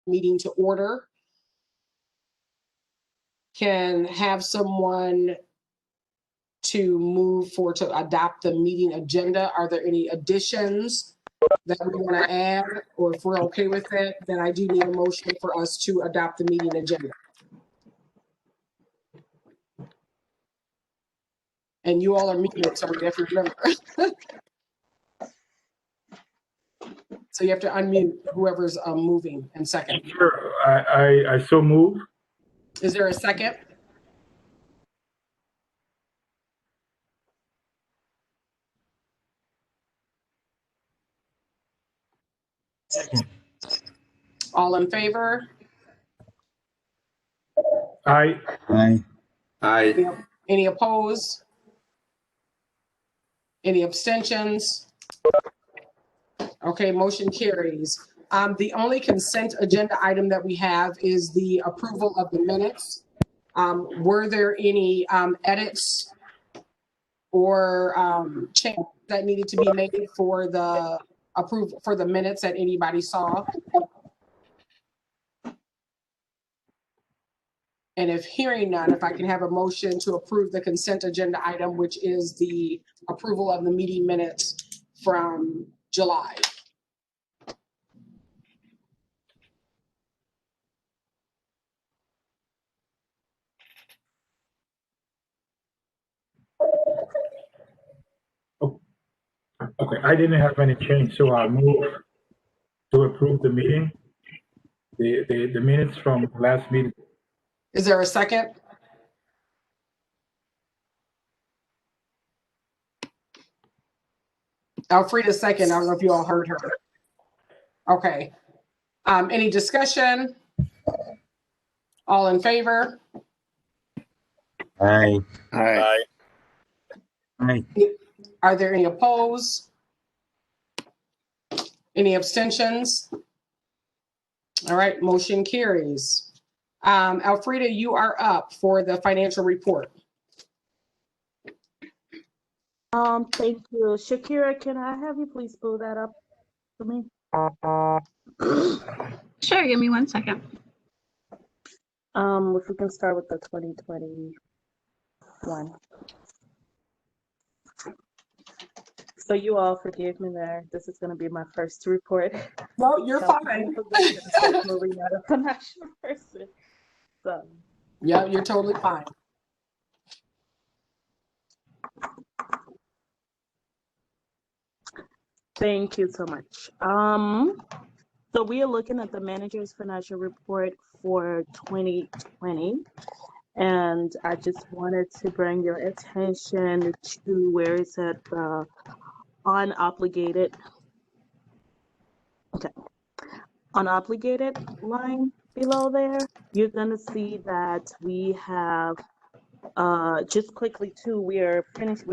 meeting to order. Can have someone to move to adopt the meeting agenda. Are there any additions that we want to add, or if we're okay with it, then I do need a motion for us to adopt the meeting agenda. And you all are muted, so you have to remember. So you have to unmute whoever's moving in second. Sure, I so move. Is there a second? Second. All in favor? Aye. Aye. Aye. Any opposed? Any abstentions? Okay, motion carries. The only consent agenda item that we have is the approval of the minutes. Were there any edits or changes that needed to be made for the approval for the minutes that anybody saw? And if hearing none, if I can have a motion to approve the consent agenda item, which is the approval of the meeting minutes from July. Okay, I didn't have any change, so I'll move to approve the meeting, the minutes from last meeting. Is there a second? Alfreda second. I don't know if you all heard her. Okay. Any discussion? All in favor? Aye. Aye. Aye. Are there any opposed? Any abstentions? All right, motion carries. Alfreda, you are up for the financial report. Thank you. Shakira, can I have you please pull that up for me? Sure, give me 1 second. If we can start with the 2021. So you all forgive me there. This is going to be my first report. No, you're fine. Moving out of financial person. So. Yeah, you're totally fine. Thank you so much. So we are looking at the manager's financial report for 2020. And I just wanted to bring your attention to where it said unobligated. Okay. Unobligated line below there, you're going to see that we have just quickly too, we're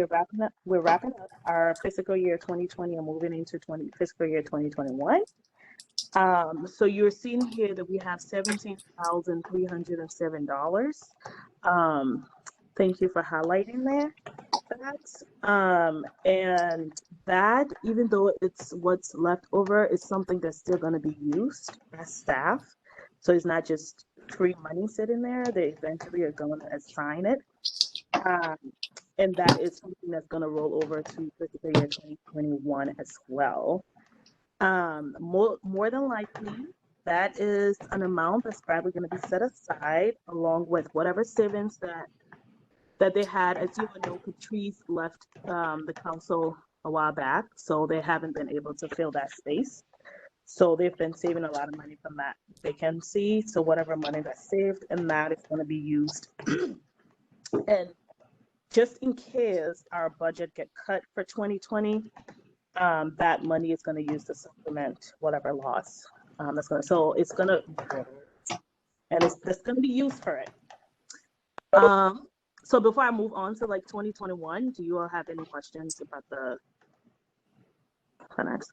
wrapping up our fiscal year 2020 and moving into fiscal year 2021. So you're seeing here that we have $17,307. Thank you for highlighting that. And that, even though it's what's left over, is something that's still going to be used by staff. So it's not just free money sitting there. They eventually are going to assign it. And that is something that's going to roll over to fiscal year 2021 as well. More than likely, that is an amount that's probably going to be set aside along with whatever savings that they had. As you know, Patrice left the council a while back, so they haven't been able to fill that space. So they've been saving a lot of money from that vacancy. So whatever money that's saved, and that is going to be used. And just in case our budget get cut for 2020, that money is going to use to supplement whatever loss that's going to. So it's going to, and it's going to be used for it. So before I move on to like 2021, do you all have any questions about the finance?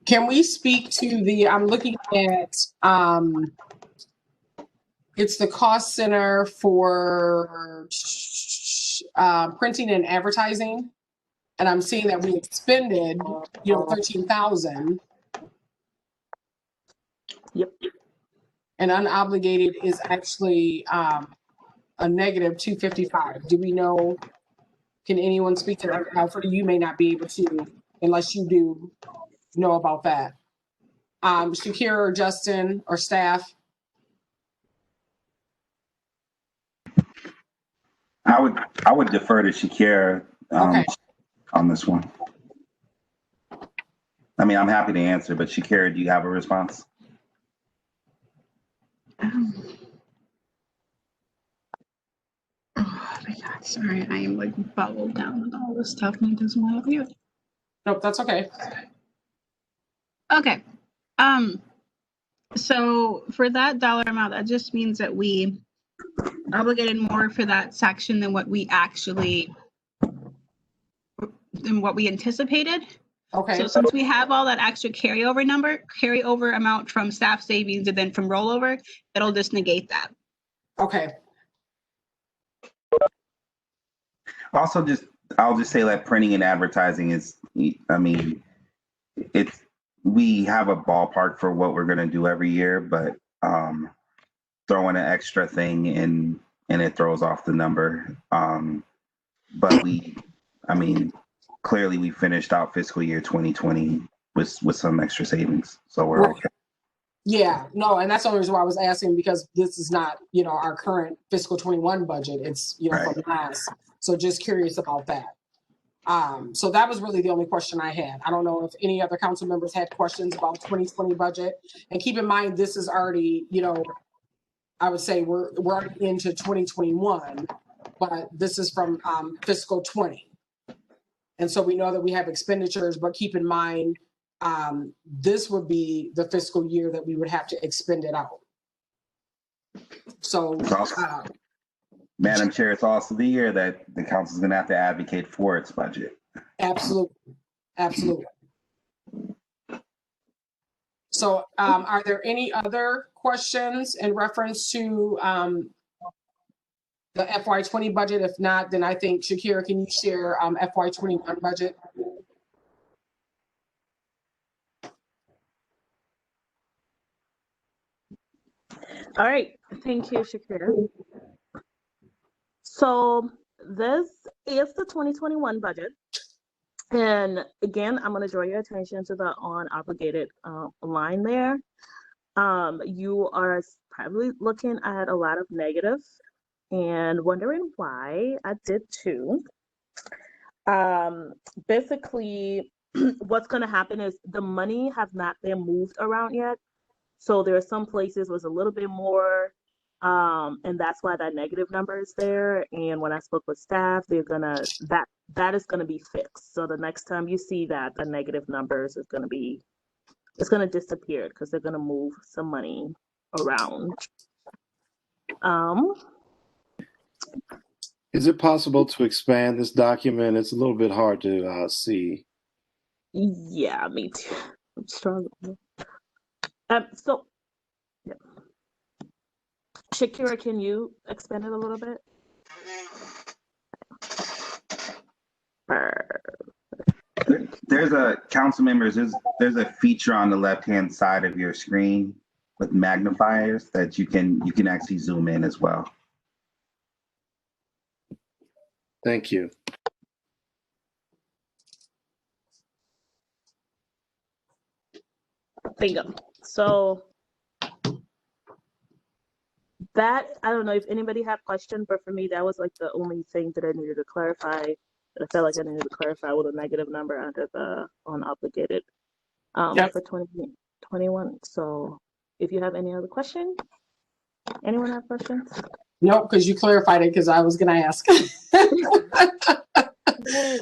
Can we speak to the, I'm looking at, it's the cost center for printing and advertising And I'm seeing that we expended, 13,000. Yep. And unobligated is actually a negative 255. Do we know? Can anyone speak to that? Alfred, you may not be able to, unless you do know about that. Shakira or Justin or staff? I would defer to Shakira Okay. on this one. I mean, I'm happy to answer, but Shakira, do you have a response? Oh my God, sorry. I am like boggled down with all this stuff and it doesn't want to mute. Nope, that's okay. Okay. So for that dollar amount, that just means that we obligated more for that section than what we anticipated. Okay. So since we have all that extra carryover amount from staff savings and then from rollover, it'll just negate that. Okay. Also, I'll just say that printing and advertising is, I mean, we have a ballpark for what we're going to do every year, but throwing an extra thing in and it throws off the number. But clearly we finished out fiscal year 2020 with some extra savings, so we're okay. Yeah, no, and that's the only reason why I was asking, because this is not, our current fiscal 21 budget. It's, Right. from last. So just curious about that. So that was really the only question I had. I don't know if any other council members had questions about 2020 budget. And keep in mind, this is already, I would say we're already into 2021, but this is from fiscal 20. And so we know that we have expenditures, but keep in mind, this would be the fiscal year that we would have to expend it out. So, Madam Chair, it's also the year that the council is going to have to advocate for its budget. absolutely. Absolutely. So are there any other questions in reference to the FY20 budget? If not, then I think, Shakira, can you share FY21 budget? All right, thank you, Shakira. So this is the 2021 budget. And again, I'm going to draw your attention to the unobligated line there. You are probably looking at a lot of negatives and wondering why. I did too. Basically, what's going to happen is the money has not been moved around yet. So there are some places was a little bit more, and that's why that negative number is there. And when I spoke with staff, they're gonna that is gonna be fixed. So the next time you see that, the negative numbers is gonna disappear because they're gonna move some money around. Is it possible to expand this document? It's a little bit hard to see. Yeah, me too. I'm struggling. So, yeah. Shakira, can you expand it a little bit? There's a council members. There's a feature on the left-hand side of your screen with magnifiers that you can actually zoom in as well. Thank you. Bingo. So that, I don't know if anybody had questions, but for me, that was like the only thing that I needed to clarify. I felt like I needed to clarify with a negative number under the unobligated for 2021. So if you have any other questions, anyone have questions? Nope, because you clarified it because I was going to ask. Yay,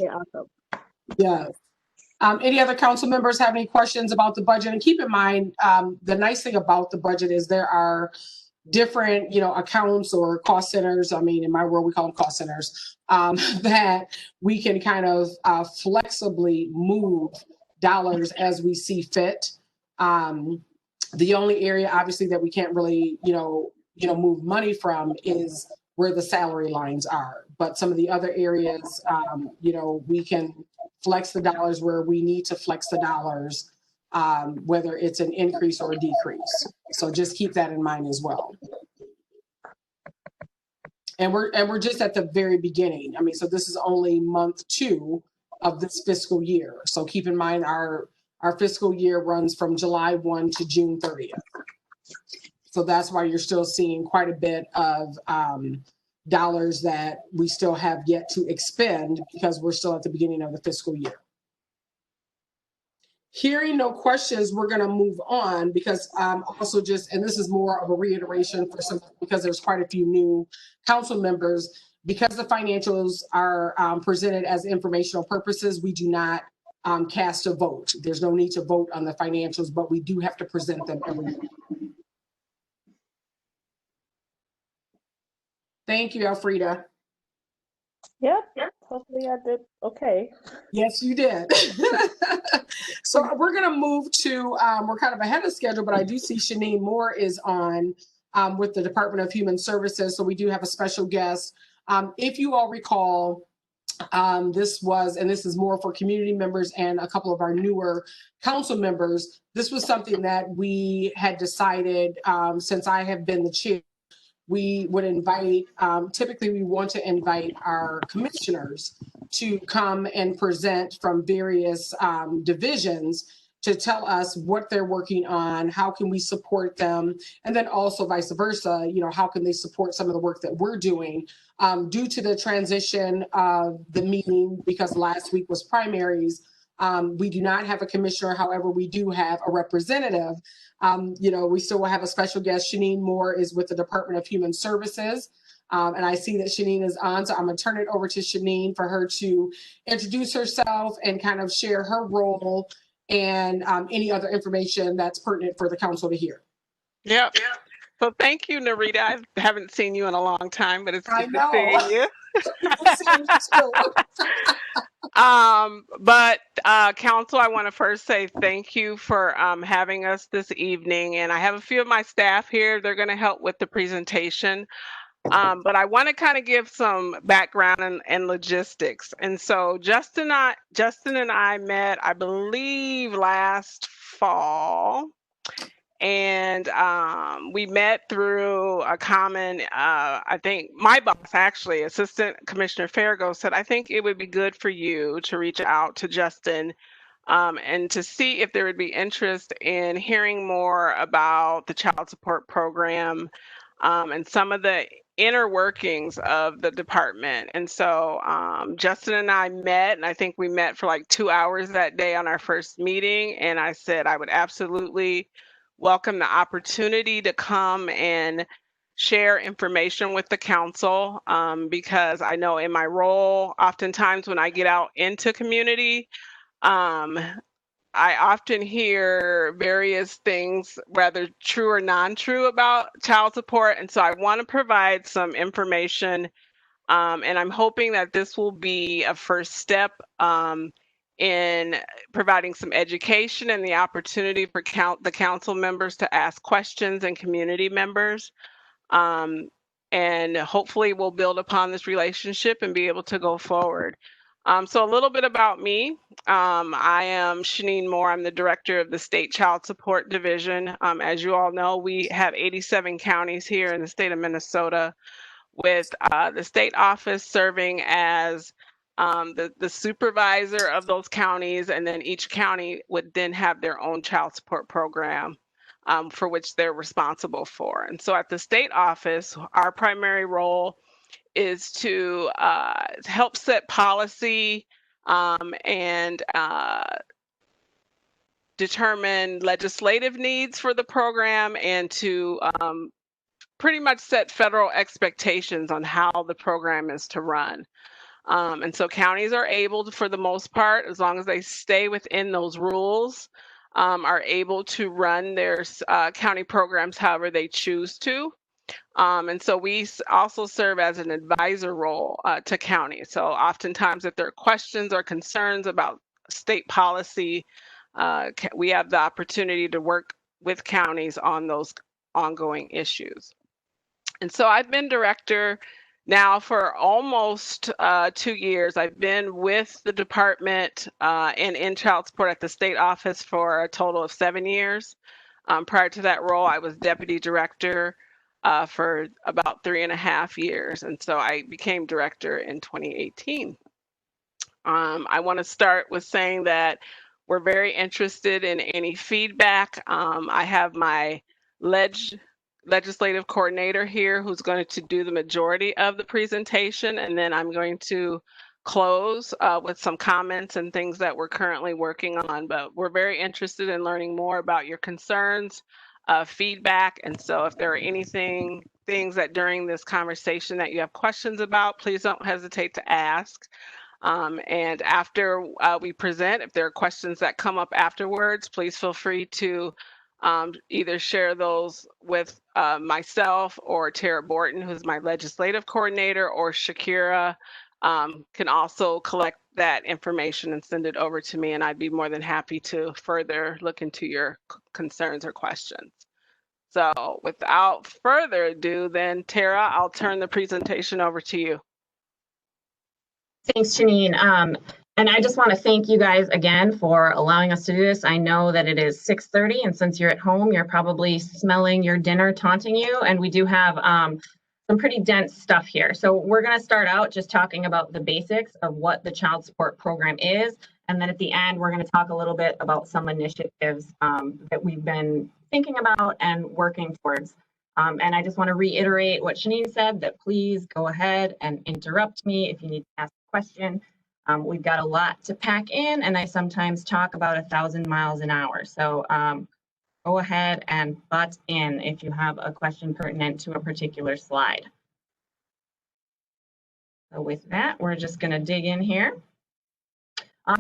awesome. Yeah. Any other council members have any questions about the budget? And keep in mind, the nice thing about the budget is there are different, accounts or cost centers. I mean, in my world, we call them cost centers, that we can kind of flexibly move dollars as we see fit. The only area, obviously, that we can't really, move money from is where the salary lines are. But some of the other areas, we can flex the dollars where we need to flex the dollars, whether it's an increase or a decrease. So just keep that in mind as well. And we're just at the very beginning. I mean, so this is only month 2 of this fiscal year. So keep in mind our fiscal year runs from July 1 to June 30th. So that's why you're still seeing quite a bit of dollars that we still have yet to expend, because we're still at the beginning of the fiscal year. Hearing no questions, we're going to move on, because also just, and this is more of a reiteration for some, because there's quite a few new council members, because the financials are presented as informational purposes, we do not cast a vote. There's no need to vote on the financials, but we do have to present them every year. Thank you, Elfrida. Yep. Hopefully I did okay. Yes, you did. So we're going to move to, we're kind of ahead of schedule, but I do see Shaneen Moore is on with the Department of Human Services. So we do have a special guest. If you all recall, this is more for community members and a couple of our newer council members. This was something that we had decided, since I have been the chair, we would invite, typically we want to invite our commissioners to come and present from various divisions to tell us what they're working on, how can we support them, and then also vice versa, you know, how can they support some of the work that we're doing. Due to the transition of the meeting, because last week was primaries, we do not have a commissioner. However, we do have a representative. You know, we still will have a special guest. Shaneen Moore is with the Department of Human Services. And I see that Shaneen is on, so I'm going to turn it over to Shaneen for her to introduce herself and kind of share her role and any other information that's pertinent for the council to hear. Yep. So thank you, Narita. I haven't seen you in a long time, but it's good to see you. Council, I want to first say thank you for having us this evening. And I have a few of my staff here. They're going to help with the presentation. But I want to kind of give some background and logistics. And so Justin and I met, I believe, last fall. And we met through a common, I think my boss, actually, Assistant Commissioner Farrago, said, I think it would be good for you to reach out to Justin and to see if there would be interest in hearing more about the child support program and some of the inner workings of the department. And so Justin and I met, and I think we met for like 2 hours that day on our first meeting. And I said I would absolutely welcome the opportunity to come and share information with the council, because I know in my role, oftentimes when I get out into community, I often hear various things, whether true or non-true, about child support. And so I want to provide some information, and I'm hoping that this will be a first step in providing some education and the opportunity for the council members to ask questions and community members. And hopefully we'll build upon this relationship and be able to go forward. So a little bit about me. I am Shaneen Moore. I'm the director of the State Child Support Division. As you all know, we have 87 counties here in the state of Minnesota, with the state office serving as the supervisor of those counties, and then each county would then have their own child support program for which they're responsible for. And so at the state office, our primary role is to help set policy and determine legislative needs for the program, and to pretty much set federal expectations on how the program is to run. And so counties are able to, for the most part, as long as they stay within those rules, are able to run their county programs however they choose to. And so we also serve as an advisor role to counties. So oftentimes if there are questions or concerns about state policy, we have the opportunity to work with counties on those ongoing issues. And so I've been director Now, for almost 2 years, I've been with the department and in child support at the state office for a total of 7 years. Prior to that role, I was deputy director for about 3.5 years. And so I became director in 2018. I want to start with saying that we're very interested in any feedback. I have my legislative coordinator here who's going to do the majority of the presentation, and then I'm going to close with some comments and things that we're currently working on. But we're very interested in learning more about your concerns, feedback, and so if there are things that during this conversation that you have questions about, please don't hesitate to ask. And after we present, if there are questions that come up afterwards, please feel free to either share those with myself or Tara Borton, who's my legislative coordinator, or Shakira can also collect that information and send it over to me, and I'd be more than happy to further look into your concerns or questions. So without further ado, then Tara, I'll turn the presentation over to you. Thanks, Shaneen. And I just want to thank you guys again for allowing us to do this. I know that it is 6:30, and since you're at home, you're probably smelling your dinner taunting you, and we do have some pretty dense stuff here. So we're going to start out just talking about the basics of what the child support program is, and then at the end, we're going to talk a little bit about some initiatives that we've been thinking about and working towards. And I just want to reiterate what Shaneen said, that please go ahead and interrupt me if you need to ask a question. We've got a lot to pack in, and I sometimes talk about 1,000 miles an hour. So go ahead and butt in if you have a question pertinent to a particular slide. So with that, we're just going to dig in here.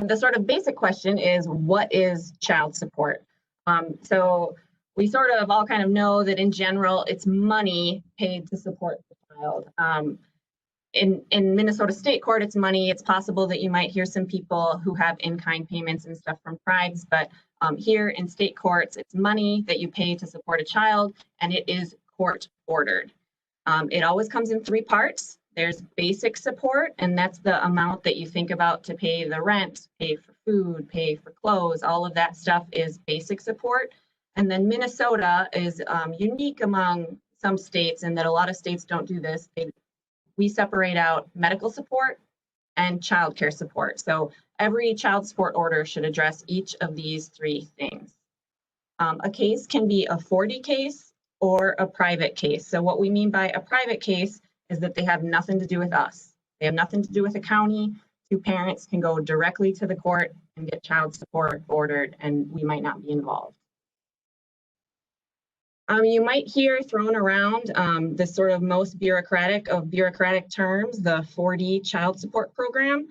The sort of basic question is, what is child support? So we sort of all kind of know that in general, it's money paid to support the child. In Minnesota State Court, it's money. It's possible that you might hear some people who have in-kind payments and stuff from tribes, but here in state courts, it's money that you pay to support a child, and it is court-ordered. It always comes in 3 parts. There's basic support, and that's the amount that you think about to pay the rent, pay for food, pay for clothes. All of that stuff is basic support. And then Minnesota is unique among some states in that a lot of states don't do this. We separate out medical support and child care support. So every child support order should address each of these 3 things. A case can be a 4D case or a private case. So what we mean by a private case is that they have nothing to do with us. They have nothing to do with the county. 2 parents can go directly to the court and get child support ordered, and we might not be involved. You might hear thrown around the sort of most bureaucratic of bureaucratic terms, the 4D child support program.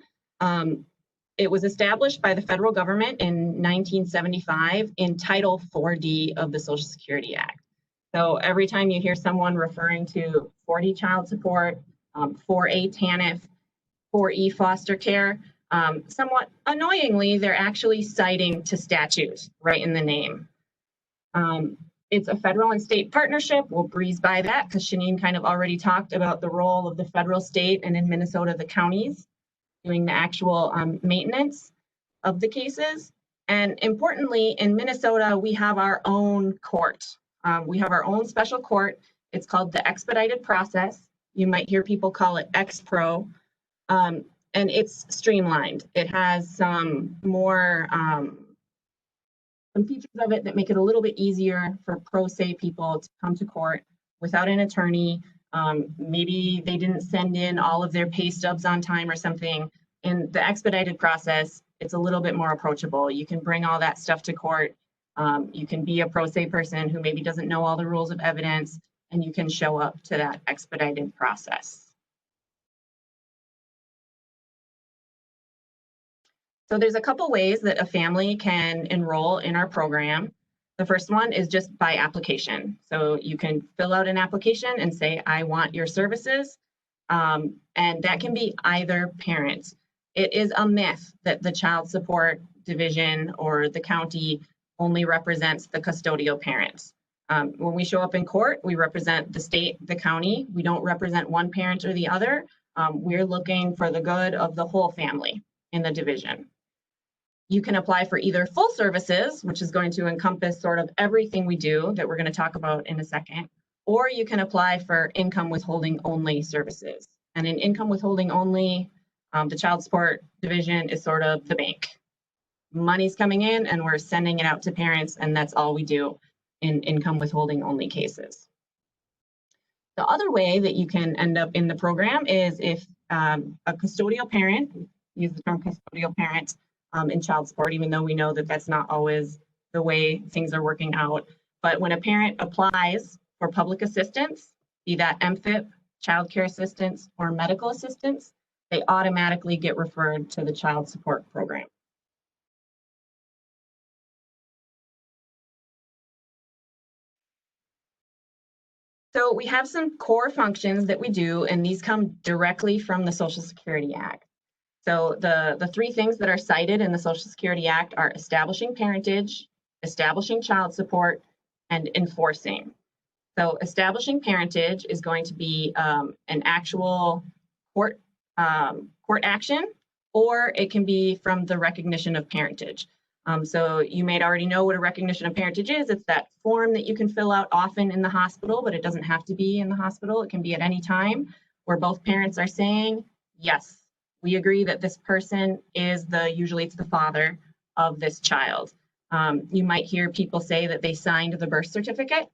It was established by the federal government in 1975 in Title 4D of the Social Security Act. So every time you hear someone referring to 4D child support, 4A TANF, 4E foster care, somewhat annoyingly, they're actually citing to statute right in the name. It's a federal and state partnership. We'll breeze by that because Shaneen kind of already talked about the role of the federal, state, and in Minnesota, the counties doing the actual maintenance of the cases. And importantly, in Minnesota, we have our own court. We have our own special court. It's called the expedited process. You might hear people call it X-Pro. And it's streamlined. It has some more some features of it that make it a little bit easier for pro se people to come to court without an attorney. Maybe they didn't send in all of their pay stubs on time or something. In the expedited process, it's a little bit more approachable. You can bring all that stuff to court. You can be a pro se person who maybe doesn't know all the rules of evidence, and you can show up to that expedited process. So there's a couple ways that a family can enroll in our program. The first one is just by application. So you can fill out an application and say, I want your services. And that can be either parent. It is a myth that the child support division or the county only represents the custodial parents. When we show up in court, we represent the state, the county. We don't represent one parent or the other. We're looking for the good of the whole family in the division. You can apply for either full services, which is going to encompass sort of everything we do that we're going to talk about in a second, or you can apply for income withholding only services. And in income withholding only, the child support division is sort of the bank. Money's coming in and we're sending it out to parents, and that's all we do in income withholding only cases. The other way that you can end up in the program is if a custodial parent, use the term custodial parent in child support, even though we know that that's not always the way things are working out. But when a parent applies for public assistance, be that MFIP, child care assistance, or medical assistance, they automatically get referred to the child support program. So we have some core functions that we do, and these come directly from the Social Security Act. So the three things that are cited in the Social Security Act are establishing parentage, establishing child support, and enforcing. So establishing parentage is going to be an actual court action, or it can be from the recognition of parentage. So you may already know what a recognition of parentage is. It's that form that you can fill out often in the hospital, but it doesn't have to be in the hospital. It can be at any time where both parents are saying, yes, we agree that this person is usually it's the father of this child. You might hear people say that they signed the birth certificate.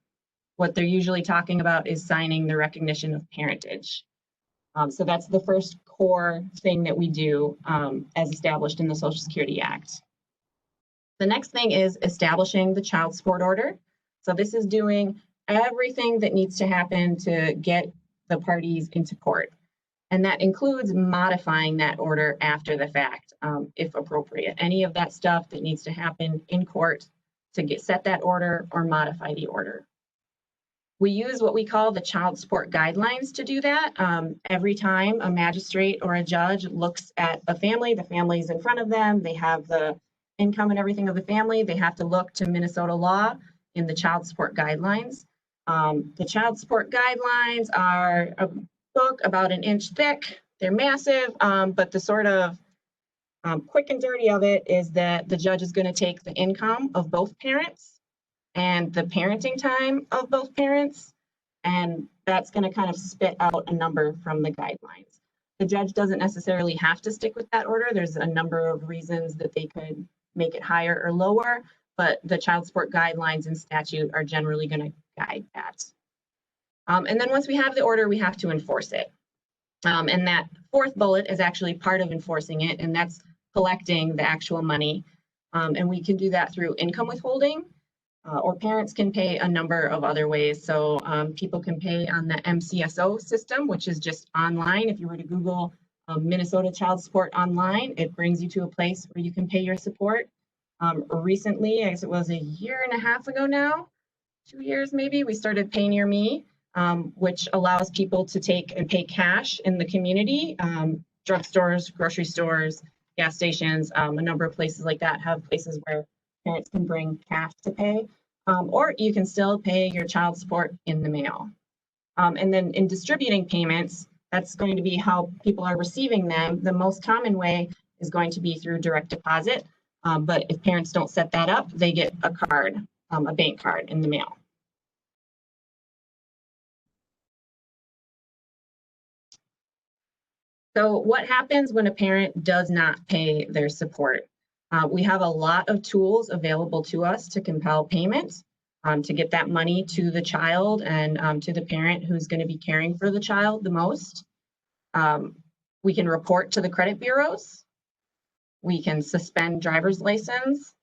What they're usually talking about is signing the recognition of parentage. So that's the first core thing that we do as established in the Social Security Act. The next thing is establishing the child support order. So this is doing everything that needs to happen to get the parties into court. And that includes modifying that order after the fact, if appropriate. Any of that stuff that needs to happen in court to set that order or modify the order. We use what we call the child support guidelines to do that. Every time a magistrate or a judge looks at a family, the family's in front of them, they have the income and everything of the family, they have to look to Minnesota law in the child support guidelines. The child support guidelines are a book about an inch thick. They're massive, but the sort of quick and dirty of it is that the judge is going to take the income of both parents and the parenting time of both parents, and that's going to kind of spit out a number from the guidelines. The judge doesn't necessarily have to stick with that order. There's a number of reasons that they could make it higher or lower, but the child support guidelines and statute are generally going to guide that. And then once we have the order, we have to enforce it. And that fourth bullet is actually part of enforcing it, and that's collecting the actual money. And we can do that through income withholding, or parents can pay a number of other ways. So people can pay on the MCSO system, which is just online. If you were to Google Minnesota child support online, it brings you to a place where you can pay your support. Recently, I guess it was a year and a half ago now, 2 years maybe, we started Pay Near Me, which allows people to take and pay cash in the community. Drugstores, grocery stores, gas stations, a number of places like that have places where parents can bring cash to pay, or you can still pay your child support in the mail. And then in distributing payments, that's going to be how people are receiving them. The most common way is going to be through direct deposit, but if parents don't set that up, they get a card, a bank card in the mail. So what happens when a parent does not pay their support? We have a lot of tools available to us to compel payment, to get that money to the child and to the parent who's going to be caring for the child the most. We can report to the credit bureaus. We can suspend driver's license.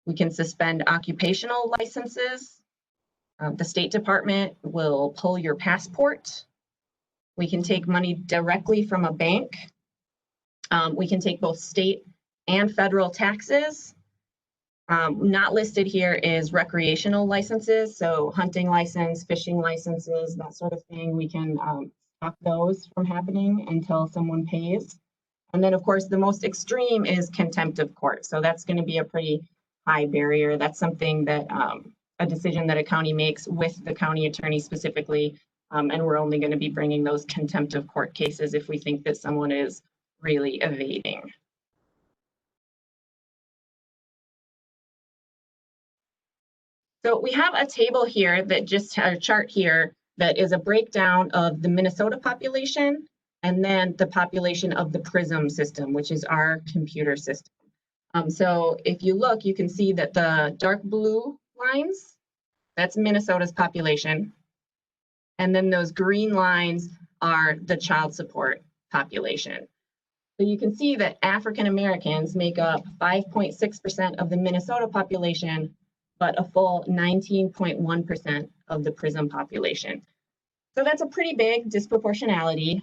We can suspend occupational licenses. The State Department will pull your passport. We can take money directly from a bank. We can take both state and federal taxes. Not listed here is recreational licenses, so hunting license, fishing licenses, that sort of thing. We can stop those from happening until someone pays. And then, of course, the most extreme is contempt of court. So that's going to be a pretty high barrier. That's something that a decision that a county makes with the county attorney specifically. And we're only going to be bringing those contempt of court cases if we think that someone is really evading. So we have a table here that just a chart here that is a breakdown of the Minnesota population and then the population of the PRISM system, which is our computer system. So if you look, you can see that the dark blue lines, that's Minnesota's population. And then those green lines are the child support population. So you can see that African Americans make up 5.6% of the Minnesota population, but a full 19.1% of the PRISM population. So that's a pretty big disproportionality.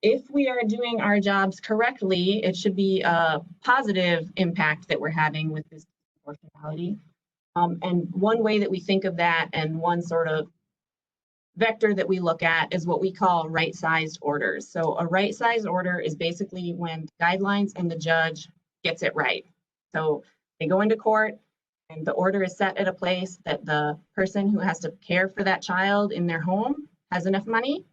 If we are doing our jobs correctly, it should be a positive impact that we're having with this disproportionality. And one way that we think of that, and one sort of vector that we look at, is what we call right-sized orders. So a right-sized order is basically when the guidelines and the judge gets it right. So they go into court and the order is set at a place that the person who has to care for that child in their home has enough money,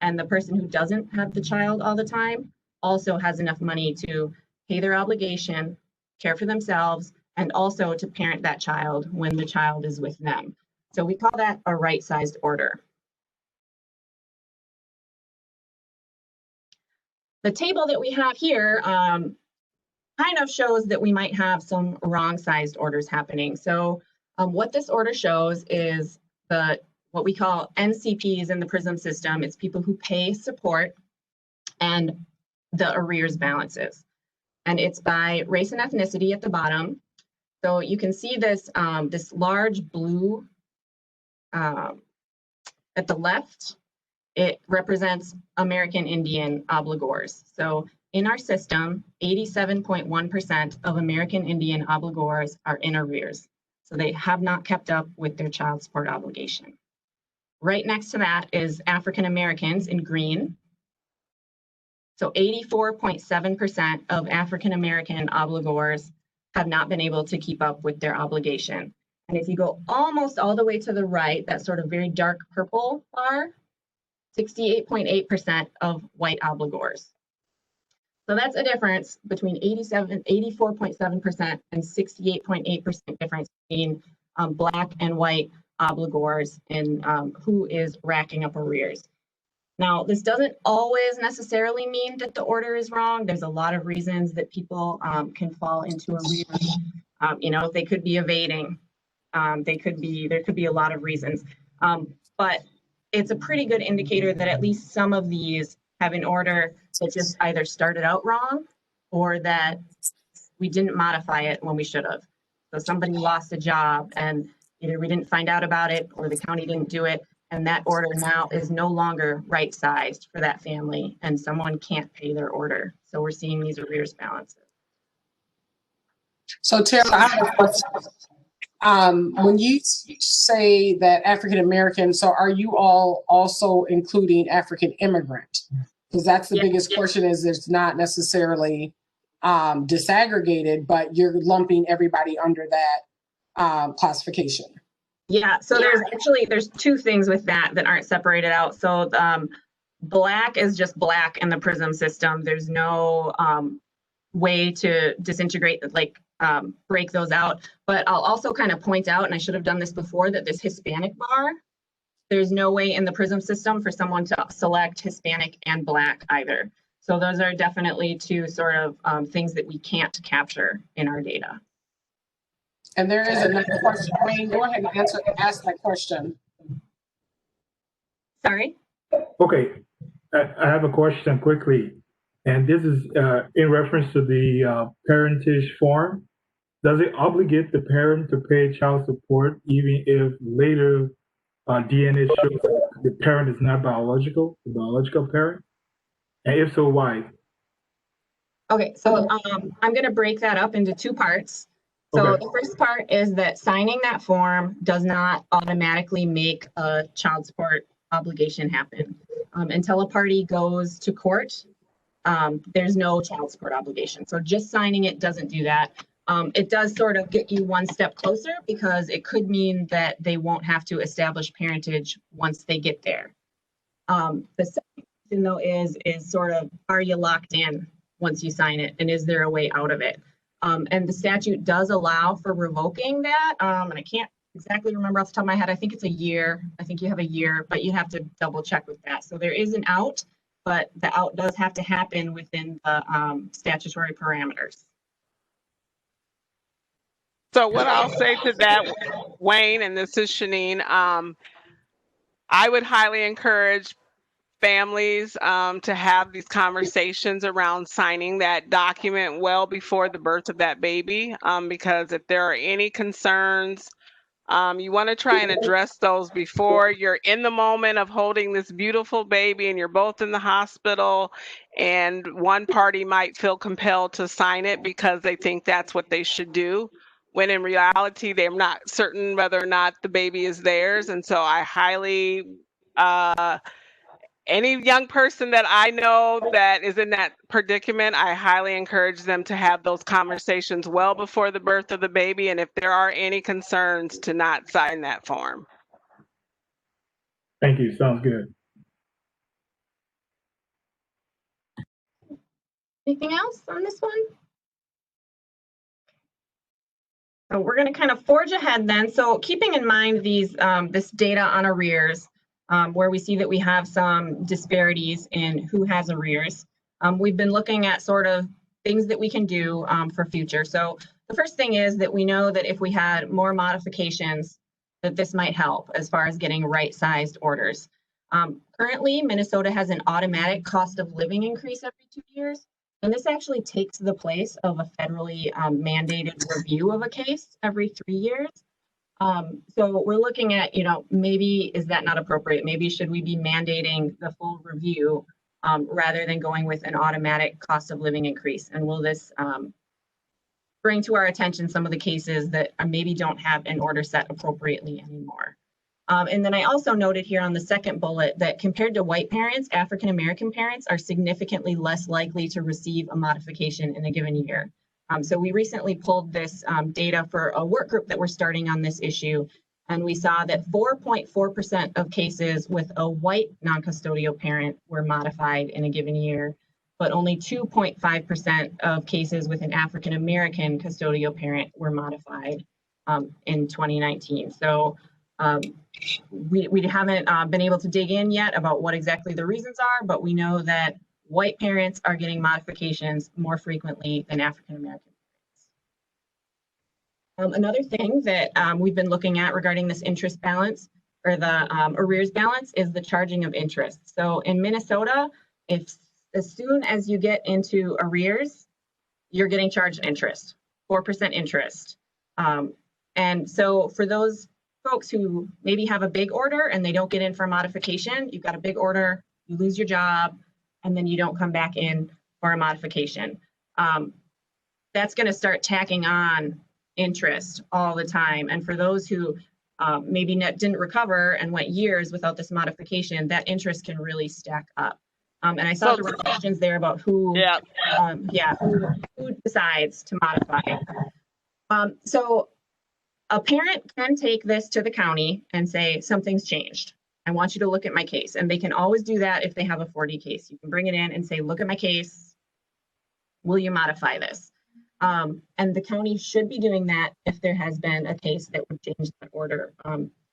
and the person who doesn't have the child all the time also has enough money to pay their obligation, care for themselves, and also to parent that child when the child is with them. So we call that a right-sized order. The table that we have here kind of shows that we might have some wrong-sized orders happening. So what this order shows is what we call NCPs in the PRISM system. It's people who pay support and the arrears balances. And it's by race and ethnicity at the bottom. So you can see this, this large blue at the left. It represents American Indian obligors. So in our system, 87.1% of American Indian obligors are in arrears. So they have not kept up with their child support obligation. Right next to that is African Americans in green. So 84.7% of African American obligors have not been able to keep up with their obligation. And if you go almost all the way to the right, that sort of very dark purple bar, 68.8% of white obligors. So that's a difference between 84.7% and 68.8% difference between Black and white obligors and who is racking up arrears. Now, this doesn't always necessarily mean that the order is wrong. There's a lot of reasons that people can fall into arrears. You know, they could be evading. There could be a lot of reasons. But it's a pretty good indicator that at least some of these have an order that just either started out wrong or that we didn't modify it when we should have. So somebody lost a job and either we didn't find out about it or the county didn't do it, and that order now is no longer right-sized for that family and someone can't pay their order. So we're seeing these arrears balances. So Tara, I have a question. When you say that African American, so are you all also including African immigrant? Because that's the biggest portion, is it's not necessarily disaggregated, but you're lumping everybody under that classification. Yeah, so there's two things with that aren't separated out. So Black is just Black in the PRISM system. There's no way to disintegrate, like break those out. But I'll also kind of point out, and I should have done this before, that this Hispanic bar, there's no way in the PRISM system for someone to select Hispanic and Black either. So those are definitely two sort of things that we can't capture in our data. And there is another question. Wayne, go ahead and ask that question. Sorry? Okay, I have a question quickly. And this is in reference to the parentage form. Does it obligate the parent to pay child support even if later DNA shows the parent is not the biological parent? And if so, why? Okay, so I'm going to break that up into two parts. So Okay. The first part is that signing that form does not automatically make a child support obligation happen. Until a party goes to court, there's no child support obligation. So just signing it doesn't do that. It does sort of get you one step closer because it could mean that they won't have to establish parentage once they get there. The second question though is sort of, are you locked in once you sign it, and is there a way out of it? And the statute does allow for revoking that, and I can't exactly remember off the top of my head. I think it's a year. I think you have a year, but you have to double check with that. So there is an out, but the out does have to happen within the statutory parameters. So what I'll say to that, Wayne, and this is Shaneen, I would highly encourage families to have these conversations around signing that document well before the birth of that baby, because if there are any concerns, you want to try and address those before you're in the moment of holding this beautiful baby and you're both in the hospital, and one party might feel compelled to sign it because they think that's what they should do, when in reality they're not certain whether or not the baby is theirs. And so I highly any young person that I know that is in that predicament, I highly encourage them to have those conversations well before the birth of the baby. And if there are any concerns, to not sign that form. Thank you. Sounds good. Anything else on this one? So we're going to kind of forge ahead then. So keeping in mind these this data on arrears, where we see that we have some disparities in who has arrears, we've been looking at sort of things that we can do for future. So the first thing is that we know that if we had more modifications, that this might help as far as getting right-sized orders. Currently, Minnesota has an automatic cost of living increase every 2 years. And this actually takes the place of a federally mandated review of a case every 3 years. So we're looking at, maybe is that not appropriate? Maybe should we be mandating the full review rather than going with an automatic cost of living increase? And will this bring to our attention some of the cases that maybe don't have an order set appropriately anymore? And then I also noted here on the second bullet that compared to white parents, African American parents are significantly less likely to receive a modification in a given year. So we recently pulled this data for a work group that we're starting on this issue, and we saw that 4.4% of cases with a white non-custodial parent were modified in a given year, but only 2.5% of cases with an African American custodial parent were modified in 2019. So we haven't been able to dig in yet about what exactly the reasons are, but we know that white parents are getting modifications more frequently than African American parents. Another thing that we've been looking at regarding this interest balance, or the arrears balance, is the charging of interest. So in Minnesota, as soon as you get into arrears, you're getting charged interest, 4% interest. And so for those folks who maybe have a big order and they don't get in for a modification, you've got a big order, you lose your job, and then you don't come back in for a modification. That's going to start tacking on interest all the time. And for those who maybe didn't recover and went years without this modification, that interest can really stack up. And I saw there were questions there about who decides to modify. So a parent can take this to the county and say, something's changed. I want you to look at my case. And they can always do that if they have a 4D case. You can bring it in and say, look at my case. Will you modify this? And the county should be doing that if there has been a case that would change that order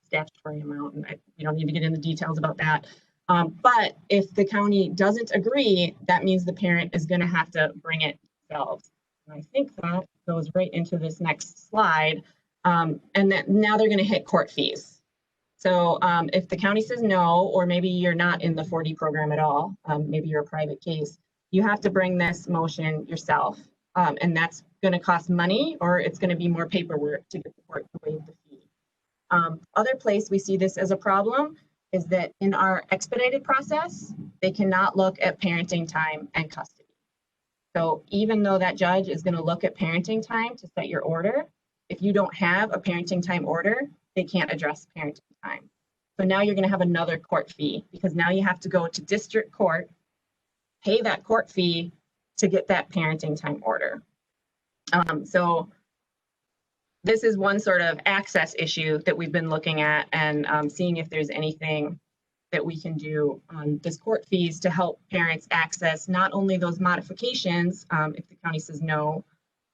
statutory amount. And we don't need to get into details about that. But if the county doesn't agree, that means the parent is going to have to bring it themselves. And I think that goes right into this next slide. And that now they're going to hit court fees. So if the county says no, or maybe you're not in the 4D program at all, maybe you're a private case, you have to bring this motion yourself. And that's going to cost money, or it's going to be more paperwork to get the court to waive the fee. Other place we see this as a problem is that in our expedited process, they cannot look at parenting time and custody. So even though that judge is going to look at parenting time to set your order, if you don't have a parenting time order, they can't address parenting time. So now you're going to have another court fee, because now you have to go to district court, pay that court fee to get that parenting time order. So this is one sort of access issue that we've been looking at and seeing if there's anything that we can do on this court fees to help parents access not only those modifications, if the county says no,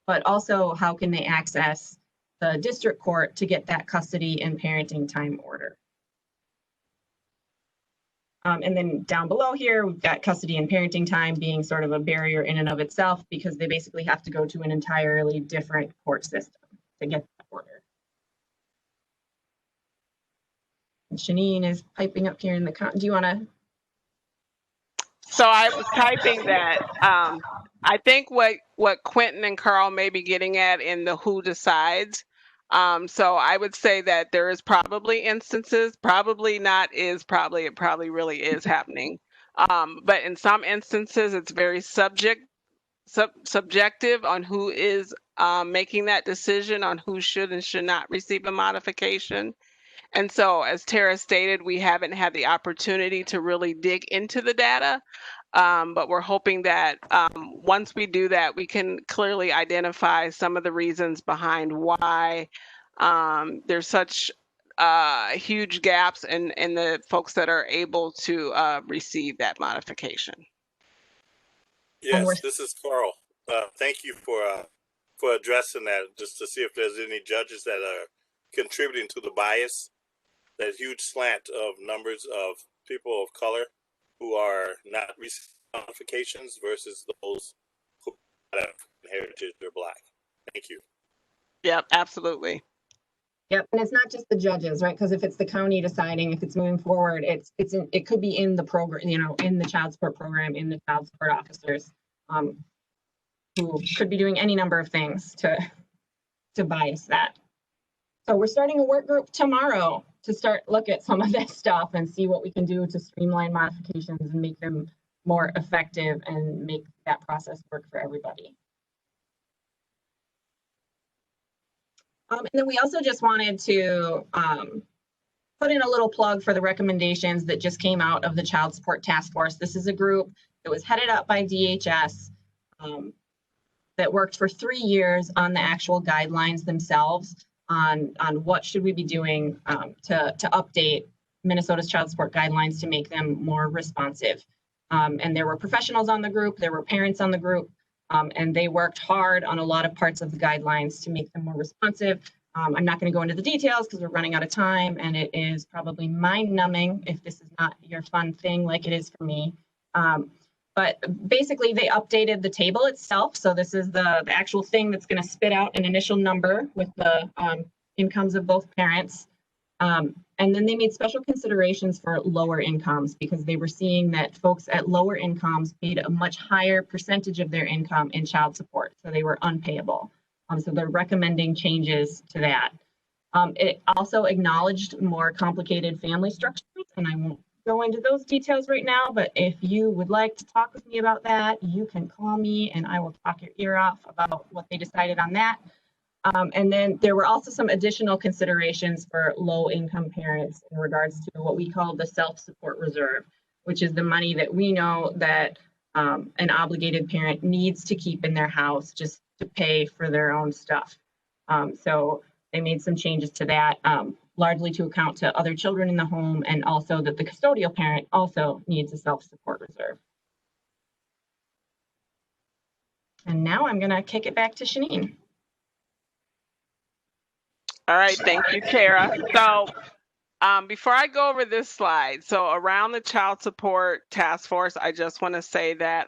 but also how can they access the district court to get that custody and parenting time order. And then down below here, we've got custody and parenting time being sort of a barrier in and of itself because they basically have to go to an entirely different court system to get that order. And Shaneen is piping up here in the do you want to? So I was typing that I think what Quentin and Carl may be getting at in the who decides. So I would say that there is probably instances, probably not is probably, it probably really is happening. But in some instances, it's very subjective on who is making that decision on who should and should not receive a modification. And so, as Tara stated, we haven't had the opportunity to really dig into the data, but we're hoping that once we do that, we can clearly identify some of the reasons behind why there's such huge gaps in the folks that are able to receive that modification. Yes, this is Carl. Thank you for addressing that, just to see if there's any judges that are contributing to the bias, that huge slant of numbers of people of color who are not receiving modifications versus those who have heritage or Black. Thank you. Yep, absolutely. Yep, and it's not just the judges, right? Because if it's the county deciding if it's moving forward, it could be in the program, you know, in the child support program, in the child support officers, who could be doing any number of things to bias that. So we're starting a work group tomorrow to start look at some of that stuff and see what we can do to streamline modifications and make them more effective and make that process work for everybody. And then we also just wanted to put in a little plug for the recommendations that just came out of the Child Support Task Force. This is a group that was headed up by DHS that worked for 3 years on the actual guidelines themselves on what should we be doing to update Minnesota's child support guidelines to make them more responsive. And there were professionals on the group, there were parents on the group, and they worked hard on a lot of parts of the guidelines to make them more responsive. I'm not going to go into the details because we're running out of time, and it is probably mind-numbing if this is not your fun thing like it is for me. But basically, they updated the table itself. So this is the actual thing that's going to spit out an initial number with the incomes of both parents. And then they made special considerations for lower incomes because they were seeing that folks at lower incomes paid a much higher percentage of their income in child support. So they were unpayable. So they're recommending changes to that. It also acknowledged more complicated family structures, and I won't go into those details right now, but if you would like to talk with me about that, you can call me and I will talk your ear off about what they decided on that. And then there were also some additional considerations for low-income parents in regards to what we call the self-support reserve, which is the money that we know that an obligated parent needs to keep in their house just to pay for their own stuff. So they made some changes to that, largely to account to other children in the home, and also that the custodial parent also needs a self-support reserve. And now I'm going to kick it back to Shaneen. All right, thank you, Tara. So before I go over this slide, so around the Child Support Task Force, I just want to say that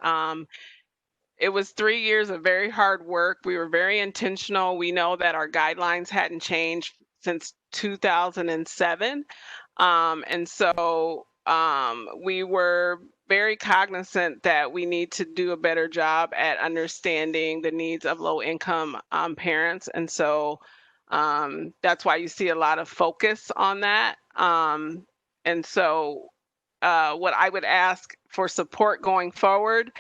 it was 3 years of very hard work. We were very intentional. We know that our guidelines hadn't changed since 2007. And so we were very cognizant that we need to do a better job at understanding the needs of low-income parents. And so that's why you see a lot of focus on that. And so what I would ask for support going forward,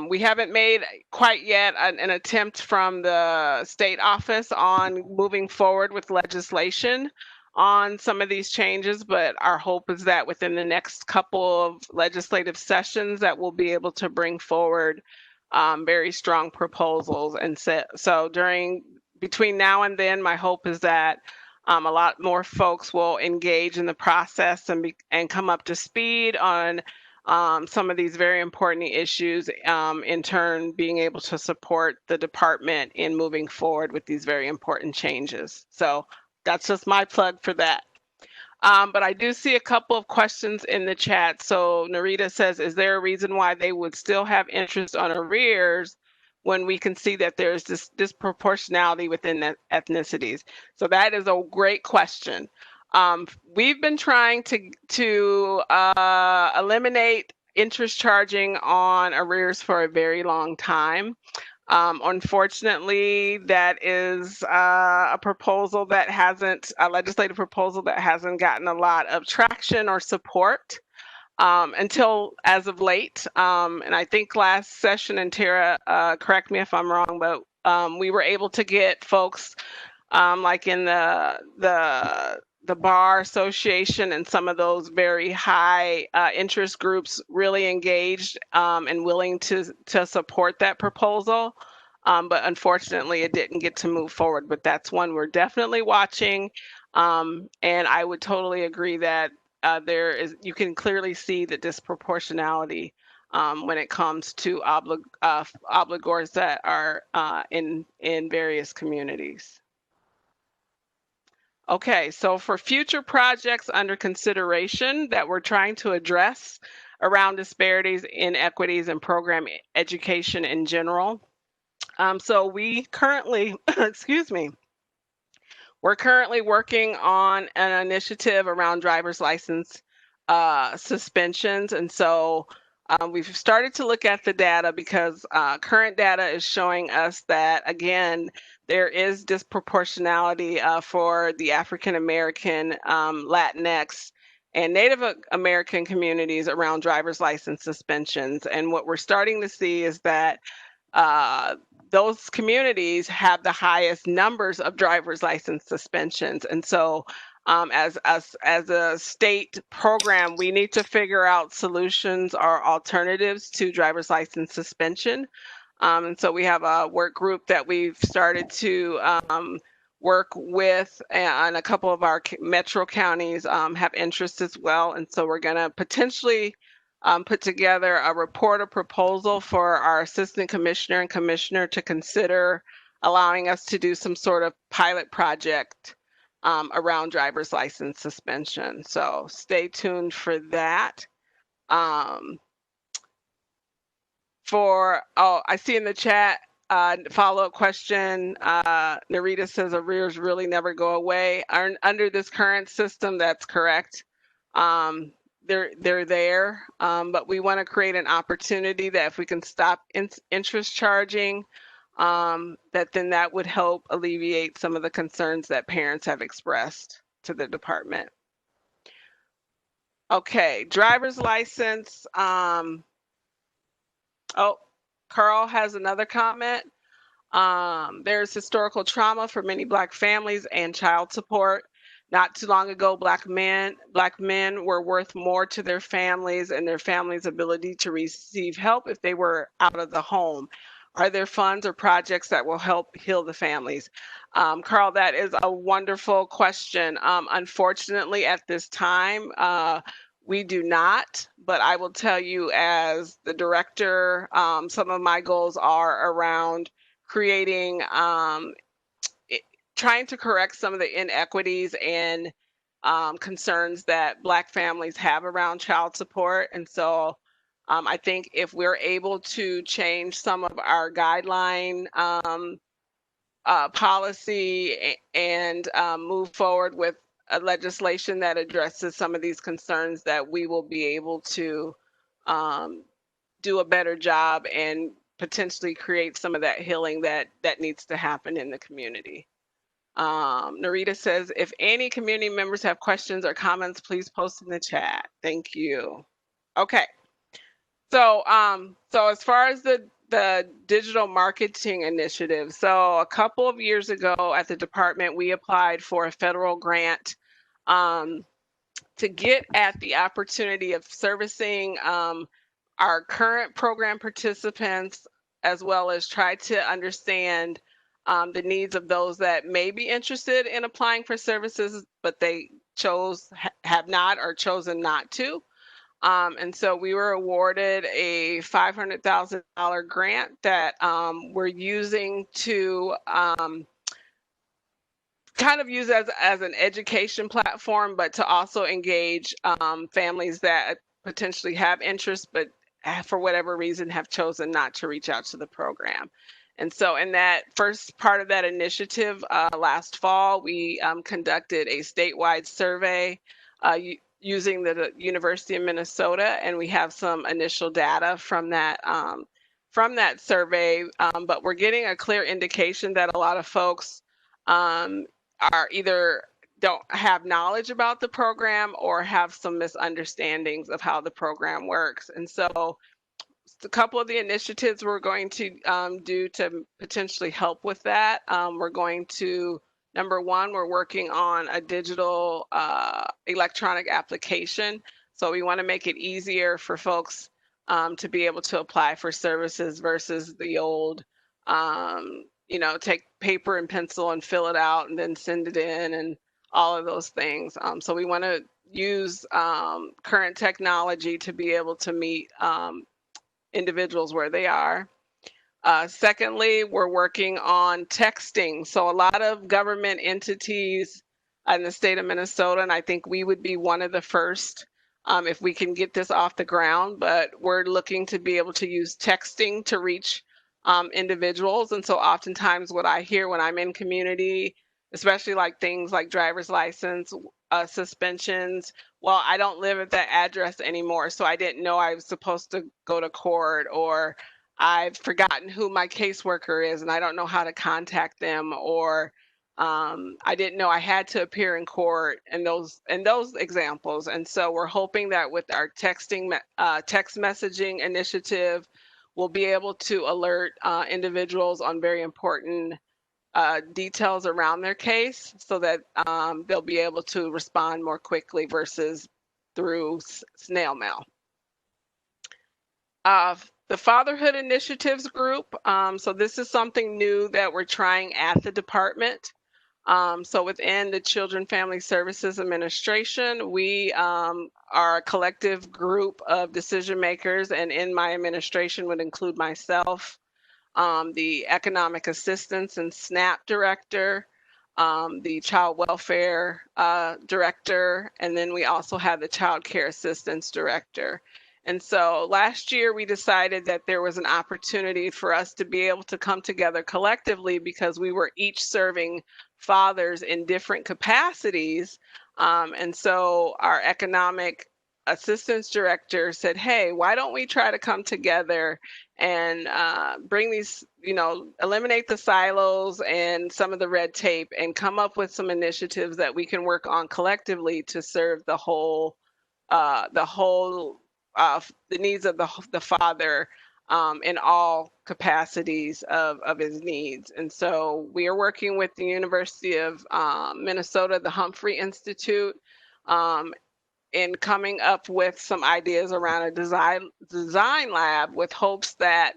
we haven't made quite yet an attempt from the state office on moving forward with legislation on some of these changes, but our hope is that within the next couple of legislative sessions that we'll be able to bring forward very strong proposals. And so during between now and then, my hope is that a lot more folks will engage in the process and come up to speed on some of these very important issues, in turn being able to support the department in moving forward with these very important changes. So that's just my plug for that. But I do see a couple of questions in the chat. So Narita says, is there a reason why they would still have interest on arrears when we can see that there's this disproportionality within the ethnicities? So that is a great question. We've been trying to eliminate interest charging on arrears for a very long time. Unfortunately, that is a proposal that hasn't, a legislative proposal that hasn't gotten a lot of traction or support until as of late. And I think last session, and Tara, correct me if I'm wrong, but we were able to get folks like in the Bar Association and some of those very high interest groups really engaged and willing to support that proposal. But unfortunately, it didn't get to move forward. But that's one we're definitely watching. And I would totally agree that you can clearly see the disproportionality when it comes to obligors that are in various communities. Okay, so for future projects under consideration that we're trying to address around disparities, inequities, and program education in general. So we currently, excuse me, we're currently working on an initiative around driver's license suspensions. And so we've started to look at the data because current data is showing us that, again, there is disproportionality for the African American, Latinx, and Native American communities around driver's license suspensions. And what we're starting to see is that those communities have the highest numbers of driver's license suspensions. And so as a state program, we need to figure out solutions or alternatives to driver's license suspension. And so we have a work group that we've started to work with, and a couple of our metro counties have interest as well. And so we're going to potentially put together a report or proposal for our assistant commissioner and commissioner to consider allowing us to do some sort of pilot project around driver's license suspension. So stay tuned for that. I see in the chat, follow-up question, Narita says arrears really never go away. Under this current system, that's correct. They're there, but we want to create an opportunity that if we can stop interest charging, that would help alleviate some of the concerns that parents have expressed to the department. Okay, driver's license. Oh, Carl has another comment. There's historical trauma for many Black families and child support. Not too long ago, Black men were worth more to their families and their families' ability to receive help if they were out of the home. Are there funds or projects that will help heal the families? Carl, that is a wonderful question. Unfortunately, at this time, we do not, but I will tell you as the director, some of my goals are around creating, trying to correct some of the inequities and concerns that Black families have around child support. And so I think if we're able to change some of our guideline policy and move forward with a legislation that addresses some of these concerns, that we will be able to do a better job and potentially create some of that healing that needs to happen in the community. Narita says, if any community members have questions or comments, please post in the chat. Thank you. Okay. So, so as far as the digital marketing initiative, so a couple of years ago at the department, we applied for a federal grant to get at the opportunity of servicing our current program participants, as well as try to understand the needs of those that may be interested in applying for services, but they have not or chosen not to. And so we were awarded a $500,000 grant that we're using to kind of use as an education platform, but to also engage families that potentially have interest, but for whatever reason have chosen not to reach out to the program. And so in that first part of that initiative last fall, we conducted a statewide survey using the University of Minnesota, and we have some initial data from that survey, but we're getting a clear indication that a lot of folks are either don't have knowledge about the program or have some misunderstandings of how the program works. And so a couple of the initiatives we're going to do to potentially help with that. We're going to, number one, we're working on a digital electronic application. So we want to make it easier for folks to be able to apply for services versus the old, take paper and pencil and fill it out and then send it in and all of those things. So we want to use current technology to be able to meet individuals where they are. Secondly, we're working on texting. So a lot of government entities in the state of Minnesota, and I think we would be one of the first if we can get this off the ground, but we're looking to be able to use texting to reach individuals. And so oftentimes what I hear when I'm in community, especially like things like driver's license, suspensions, well, I don't live at that address anymore, so I didn't know I was supposed to go to court, or I've forgotten who my caseworker is and I don't know how to contact them, or I didn't know I had to appear in court, and those examples. And so we're hoping that with our text messaging initiative, we'll be able to alert individuals on very important details around their case so that they'll be able to respond more quickly versus through snail mail. The Fatherhood Initiatives Group. So this is something new that we're trying at the department. So within the Children Family Services Administration, we are a collective group of decision makers, and in my administration would include myself, the Economic Assistance and SNAP Director, the Child Welfare Director, and then we also have the Child Care Assistance Director. And so last year we decided that there was an opportunity for us to be able to come together collectively because we were each serving fathers in different capacities. And so our Economic Assistance Director said, hey, why don't we try to come together and bring these, eliminate the silos and some of the red tape and come up with some initiatives that we can work on collectively to serve the needs of the father in all capacities of his needs. And so we are working with the University of Minnesota, the Humphrey Institute, in coming up with some ideas around a design lab with hopes that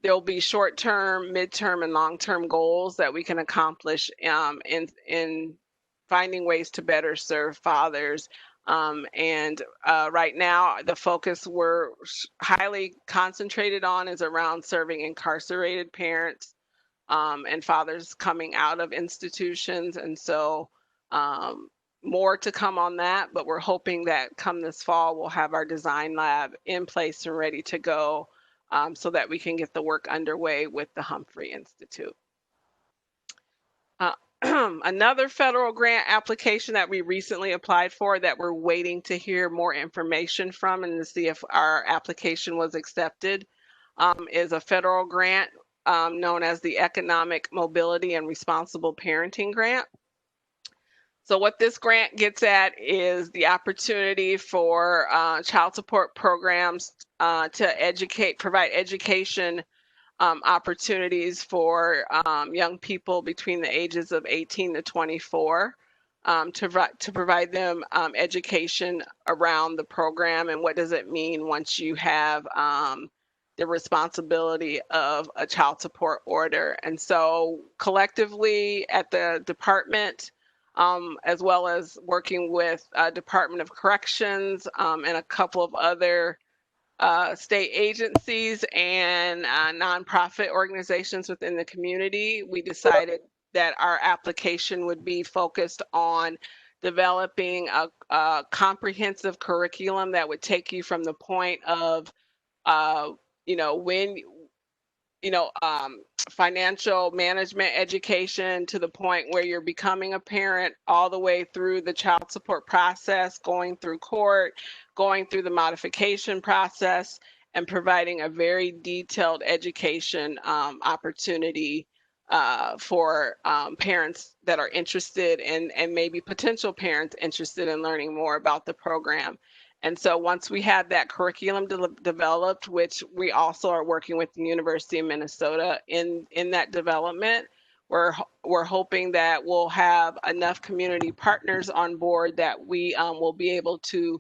there'll be short-term, mid-term, and long-term goals that we can accomplish in finding ways to better serve fathers. Right now, the focus we're highly concentrated on is around serving incarcerated parents and fathers coming out of institutions. And so more to come on that, but we're hoping that come this fall, we'll have our design lab in place and ready to go so that we can get the work underway with the Humphrey Institute. Another federal grant application that we recently applied for that we're waiting to hear more information from and to see if our application was accepted is a federal grant known as the Economic Mobility and Responsible Parenting Grant. So what this grant gets at is the opportunity for child support programs to provide education opportunities for young people between the ages of 18 to 24 to provide them education around the program and what does it mean once you have the responsibility of a child support order. And so collectively at the department, as well as working with Department of Corrections and a couple of other state agencies and nonprofit organizations within the community, we decided that our application would be focused on developing a comprehensive curriculum that would take you from the point of when financial management education to the point where you're becoming a parent, all the way through the child support process, going through court, going through the modification process, and providing a very detailed education opportunity for parents that are interested and maybe potential parents interested in learning more about the program. And so once we have that curriculum developed, which we also are working with the University of Minnesota in that development, we're hoping that we'll have enough community partners on board that we will be able to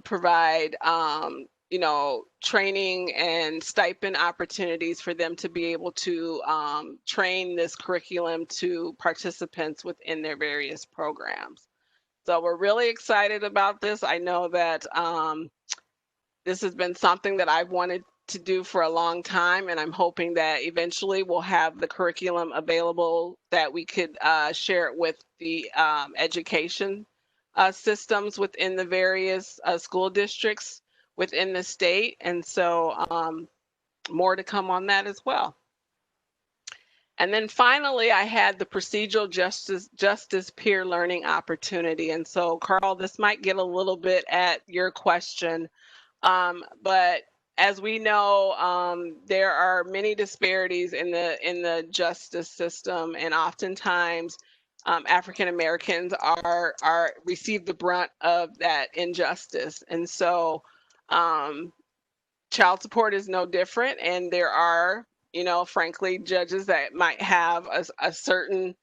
provide training and stipend opportunities for them to be able to train this curriculum to participants within their various programs. So we're really excited about this. I know that this has been something that I've wanted to do for a long time, and I'm hoping that eventually we'll have the curriculum available that we could share it with the education systems within the various school districts within the state. And so more to come on that as well. And then finally, I had the procedural justice peer learning opportunity. And so, Carl, this might get a little bit at your question, but as we know, there are many disparities in the justice system, and oftentimes African Americans are receive the brunt of that injustice. And so, child support is no different, and there are frankly, judges that might have a certain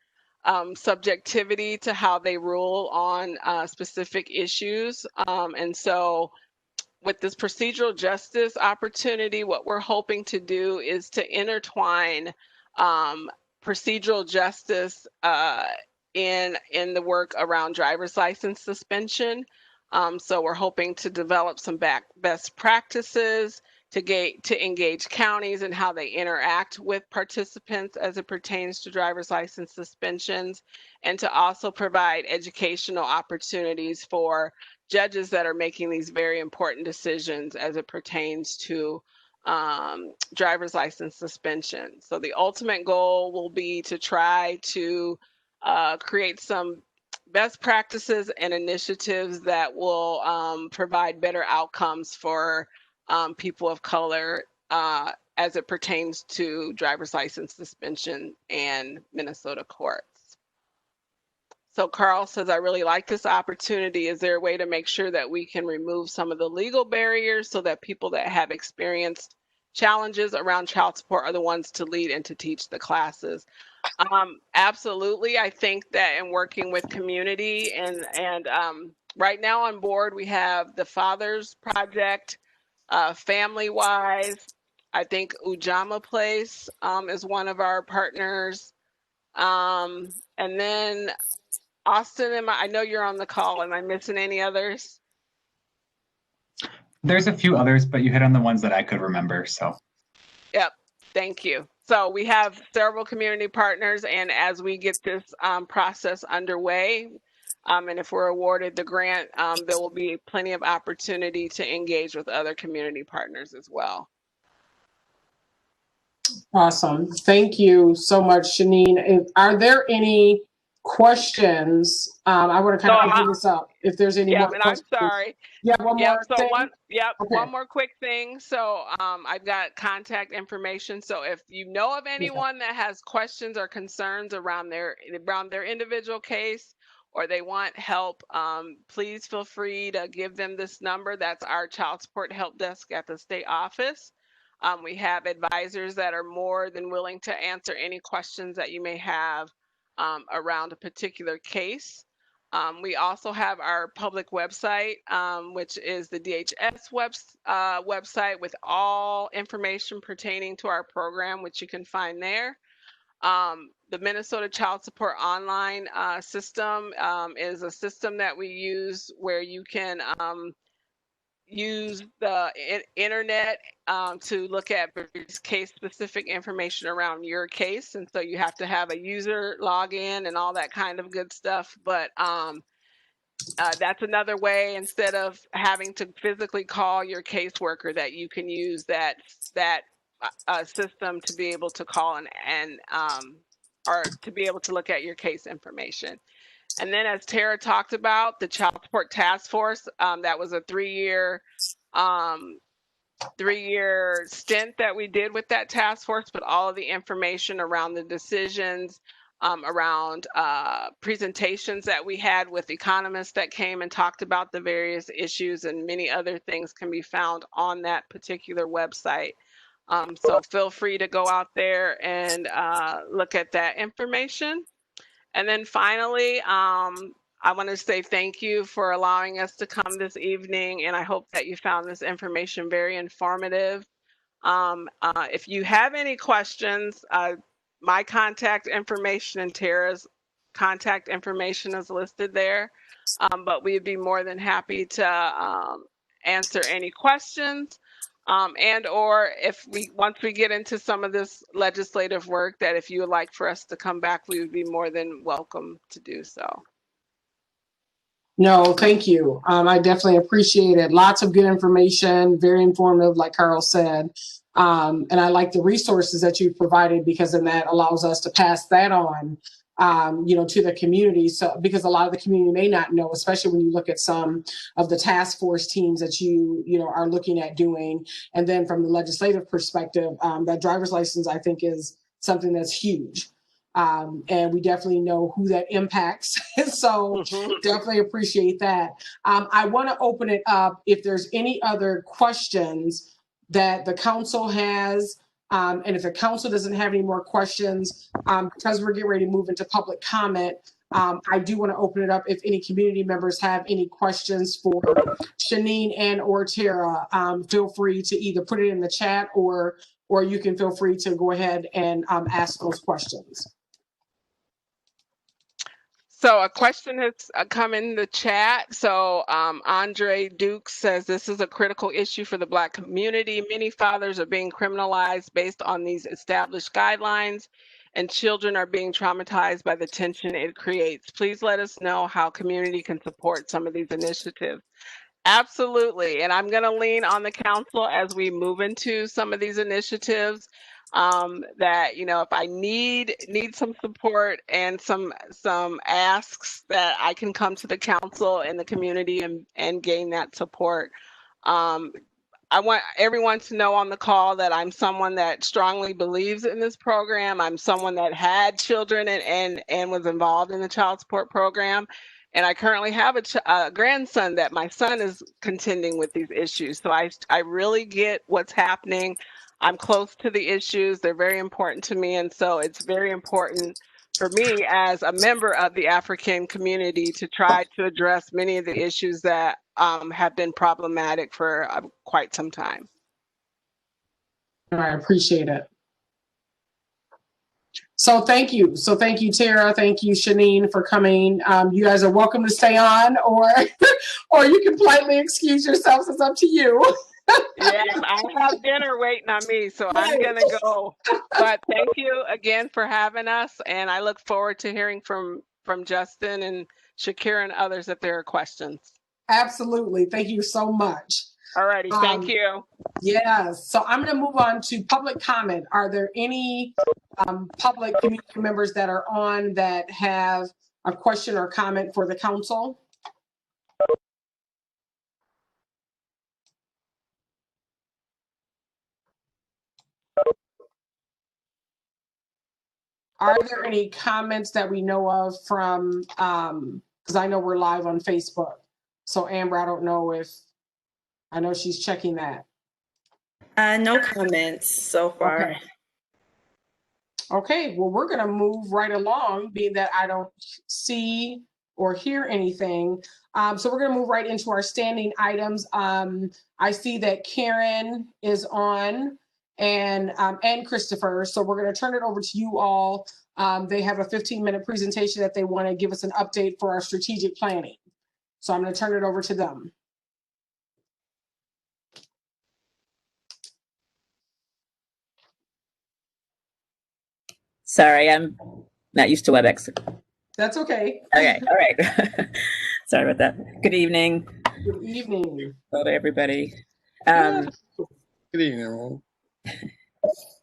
subjectivity to how they rule on specific issues. And so with this procedural justice opportunity, what we're hoping to do is to intertwine procedural justice in the work around driver's license suspension. So we're hoping to develop some best practices to engage counties and how they interact with participants as it pertains to driver's license suspensions, and to also provide educational opportunities for judges that are making these very important decisions as it pertains to driver's license suspension. So the ultimate goal will be to try to create some best practices and initiatives that will provide better outcomes for people of color as it pertains to driver's license suspension and Minnesota courts. So Carl says, I really like this opportunity. Is there a way to make sure that we can remove some of the legal barriers so that people that have experienced challenges around child support are the ones to lead and to teach the classes? Absolutely. I think that in working with community and right now on board, we have the Fathers Project, Family Wise. I think Ujamaa Place is one of our partners. And then Austin, I know you're on the call. Am I missing any others? There's a few others, but you hit on the ones that I could remember. So. Yep. Thank you. So we have several community partners, and as we get this process underway, and if we're awarded the grant, there will be plenty of opportunity to engage with other community partners as well. Awesome. Thank you so much, Shaneen. Are there any questions? I want to kind of open this up. If there's any more questions. I'm sorry. Yeah, one more thing. One more quick thing. So I've got contact information. So if you know of anyone that has questions or concerns around their individual case, or they want help, please feel free to give them this number. That's our child support help desk at the state office. We have advisors that are more than willing to answer any questions that you may have around a particular case. We also have our public website, which is the DHS website with all information pertaining to our program, which you can find there. The Minnesota Child Support Online system is a system that we use where you can use the internet to look at case-specific information around your case. And so you have to have a user login and all that kind of good stuff. But that's another way, instead of having to physically call your caseworker, that you can use that system to be able to call and or to be able to look at your case information. And then, as Tara talked about, the Child Support Task Force, that was a 3-year stint that we did with that task force, but all of the information around the decisions, around presentations that we had with economists that came and talked about the various issues, and many other things can be found on that particular website. So feel free to go out there and look at that information. And then finally, I want to say thank you for allowing us to come this evening, and I hope that you found this information very informative. If you have any questions, my contact information and Tara's contact information is listed there, but we'd be more than happy to answer any questions. And or once we get into some of this legislative work, that if you would like for us to come back, we would be more than welcome to do so. No, thank you. I definitely appreciate it. Lots of good information, very informative, like Carl said. And I like the resources that you provided, because then that allows us to pass that on, to the community. So, because a lot of the community may not know, especially when you look at some of the task force teams that you are looking at doing. And then from the legislative perspective, that driver's license, I think, is something that's huge. And we definitely know who that impacts. So definitely appreciate that. I want to open it up if there's any other questions that the council has. And if the council doesn't have any more questions, because we're getting ready to move into public comment, I do want to open it up if any community members have any questions for Shaneen and or Tara. Feel free to either put it in the chat, or you can feel free to go ahead and ask those questions. So a question has come in the chat. So Andre Duke says, this is a critical issue for the Black community. Many fathers are being criminalized based on these established guidelines, and children are being traumatized by the tension it creates. Please let us know how community can support some of these initiatives. Absolutely. And I'm going to lean on the council as we move into some of these initiatives, that, if I need some support and some asks, that I can come to the council and the community and gain that support. I want everyone to know on the call that I'm someone that strongly believes in this program. I'm someone that had children and was involved in the child support program. And I currently have a grandson that my son is contending with these issues. So I really get what's happening. I'm close to the issues. They're very important to me. And so it's very important for me as a member of the African community to try to address many of the issues that have been problematic for quite some time. I appreciate it. So thank you. So thank you, Tara. Thank you, Shaneen, for coming. You guys are welcome to stay on, or you can politely excuse yourselves. It's up to you. Yeah, I have dinner waiting on me, so I'm gonna go. But thank you again for having us, and I look forward to hearing from Justin and Shakira and others if there are questions. Absolutely. Thank you so much. All righty. Thank you. Yes. So I'm going to move on to public comment. Are there any public community members that are on that have a question or comment for the council? Are there any comments that we know of from, because I know we're live on Facebook. So Amber, I don't know if, I know she's checking that. No comments so far. Okay, well, we're going to move right along, being that I don't see or hear anything. So we're going to move right into our standing items. I see that Karen is on and Christopher. So we're going to turn it over to you all. They have a 15-minute presentation that they want to give us an update for our strategic planning. So I'm going to turn it over to them. Sorry, I'm not used to WebEx. That's okay. Okay, all right. Sorry about that. Good evening. Good evening. Hello to everybody. Good evening, everyone.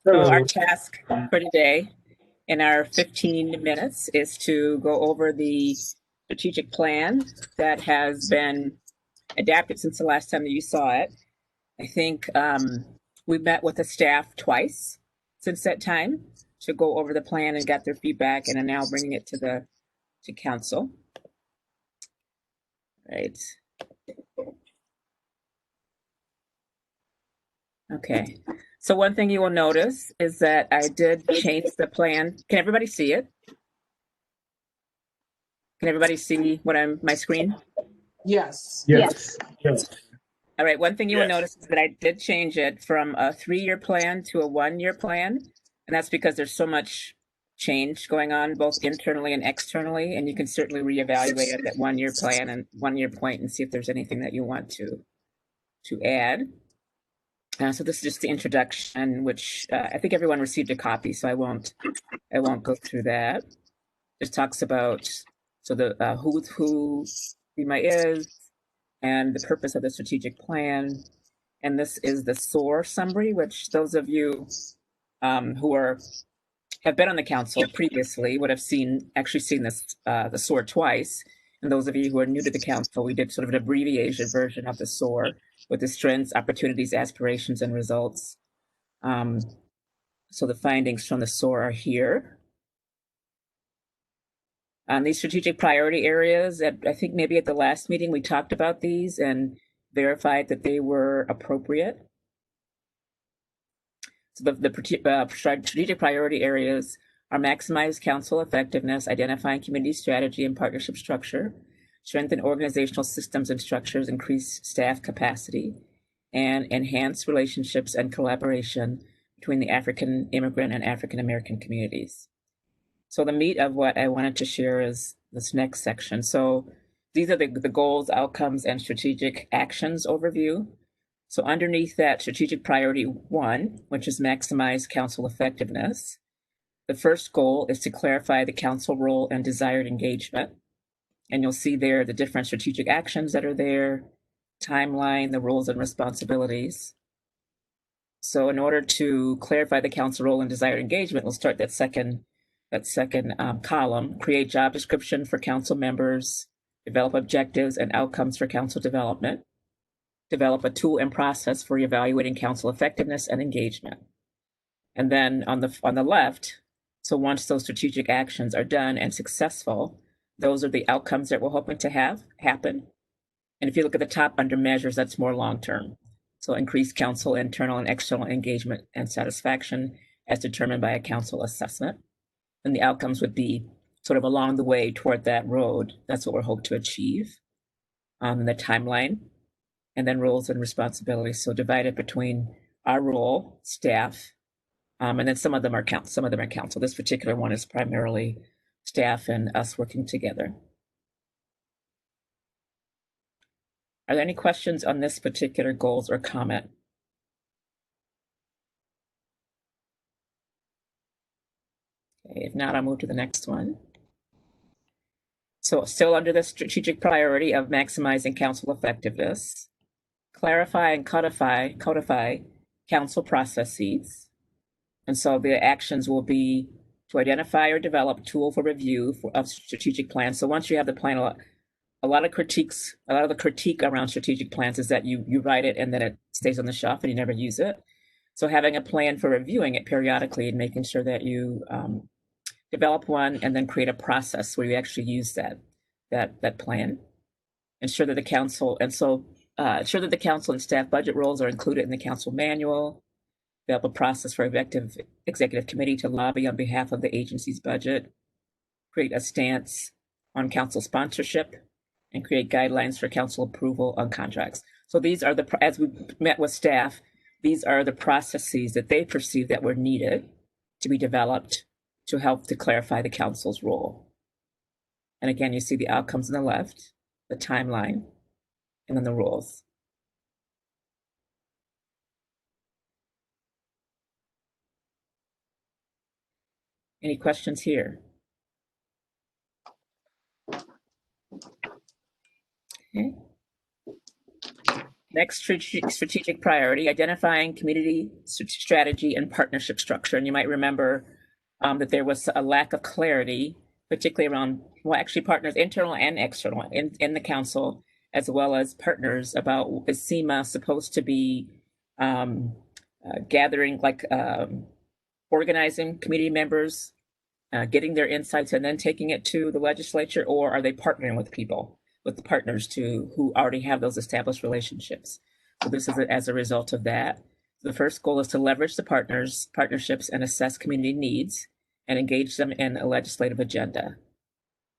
So our task for today in our 15 minutes is to go over the strategic plan that has been adapted since the last time that you saw it. I think we met with the staff twice since that time to go over the plan and got their feedback, and are now bringing it to council. Right. Okay. So one thing you will notice is that I did change the plan. Can everybody see it? Can everybody see what my screen? Yes. Yes. Yes. All right. One thing you will Yes. notice is that I did change it from a 3-year plan to a 1-year plan. And that's because there's so much change going on both internally and externally. And you can certainly reevaluate at that 1-year plan and 1-year point and see if there's anything that you want to add. So this is just the introduction, which I think everyone received a copy, so I won't go through that. Just talks about the who FEMA is and the purpose of the strategic plan. And this is the SOAR summary, which those of you who have been on the council previously would have actually seen this the SOAR twice. And those of you who are new to the council, we did sort of an abbreviated version of the SOAR with the strengths, opportunities, aspirations, and results. So the findings from the SOAR are here. These strategic priority areas, I think maybe at the last meeting we talked about these and verified that they were appropriate. So the strategic priority areas are maximize council effectiveness, identifying community strategy and partnership structure, strengthen organizational systems and structures, increase staff capacity, and enhance relationships and collaboration between the African immigrant and African American communities. So the meat of what I wanted to share is this next section. So these are the goals, outcomes, and strategic actions overview. So underneath that, strategic priority 1, which is maximize council effectiveness, the first goal is to clarify the council role and desired engagement. And you'll see there the different strategic actions that are there, timeline, the roles and responsibilities. So in order to clarify the council role and desired engagement, we'll start that second column, create job description for council members, develop objectives and outcomes for council development, develop a tool and process for evaluating council effectiveness and engagement. And then on the left, so once those strategic actions are done and successful, those are the outcomes that we're hoping to have happen. And if you look at the top under measures, that's more long-term. So increase council internal and external engagement and satisfaction as determined by a council assessment. And the outcomes would be sort of along the way toward that road. That's what we're hoping to achieve. The timeline, and then roles and responsibilities. So divided between our role, staff, and then some of them are council. This particular one is primarily staff and us working together. Are there any questions on this particular goals or comment? Okay, if not, I'll move to the next one. So still under the strategic priority of maximizing council effectiveness, clarify and codify council processes. And so the actions will be to identify or develop a tool for review of strategic plans. So once you have the plan, a lot of the critique around strategic plans is that you write it and then it stays on the shelf and you never use it. So having a plan for reviewing it periodically and making sure that you develop one and then create a process where you actually use that plan. Ensure that the council and staff budget roles are included in the council manual. Develop a process for executive committee to lobby on behalf of the agency's budget. Create a stance on council sponsorship, and create guidelines for council approval on contracts. So these are as we met with staff, these are the processes that they perceive that were needed to be developed to help to clarify the council's role. And again, you see the outcomes on the left, the timeline, and then the rules. Any questions here? Okay. Next, strategic priority, identifying community strategy and partnership structure. And you might remember that there was a lack of clarity, particularly around, well, actually partners, internal and external, in the council, as well as partners about is CMAH supposed to be gathering, like organizing community members, getting their insights and then taking it to the legislature, or are they partnering with people, with the partners who already have those established relationships? So this is as a result of that. The first goal is to leverage the partnerships and assess community needs and engage them in a legislative agenda.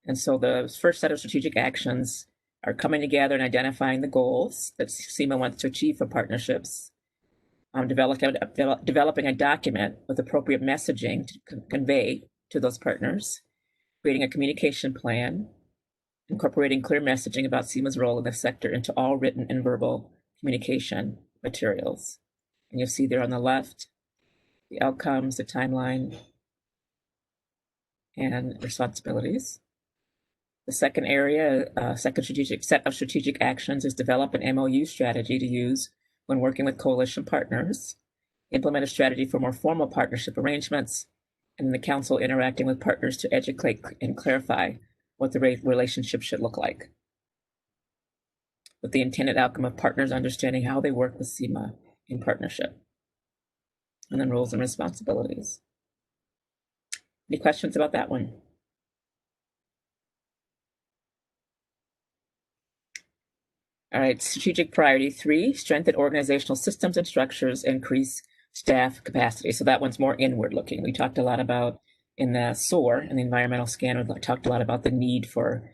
And so the first set of strategic actions are coming together and identifying the goals that CMAH wants to achieve for partnerships, developing a document with appropriate messaging to convey to those partners, creating a communication plan, incorporating clear messaging about CMAH's role in the sector into all written and verbal communication materials. And you'll see there on the left, the outcomes, the timeline, and responsibilities. The second area, second set of strategic actions is develop an MOU strategy to use when working with coalition partners, implement a strategy for more formal partnership arrangements, and the council interacting with partners to educate and clarify what the relationship should look like, with the intended outcome of partners understanding how they work with CMAH in partnership. And then roles and responsibilities. Any questions about that one? All right, strategic priority 3, strengthen organizational systems and structures, increase staff capacity. So that one's more inward looking. We talked a lot about in the SOAR, in the environmental scan, we talked a lot about the need for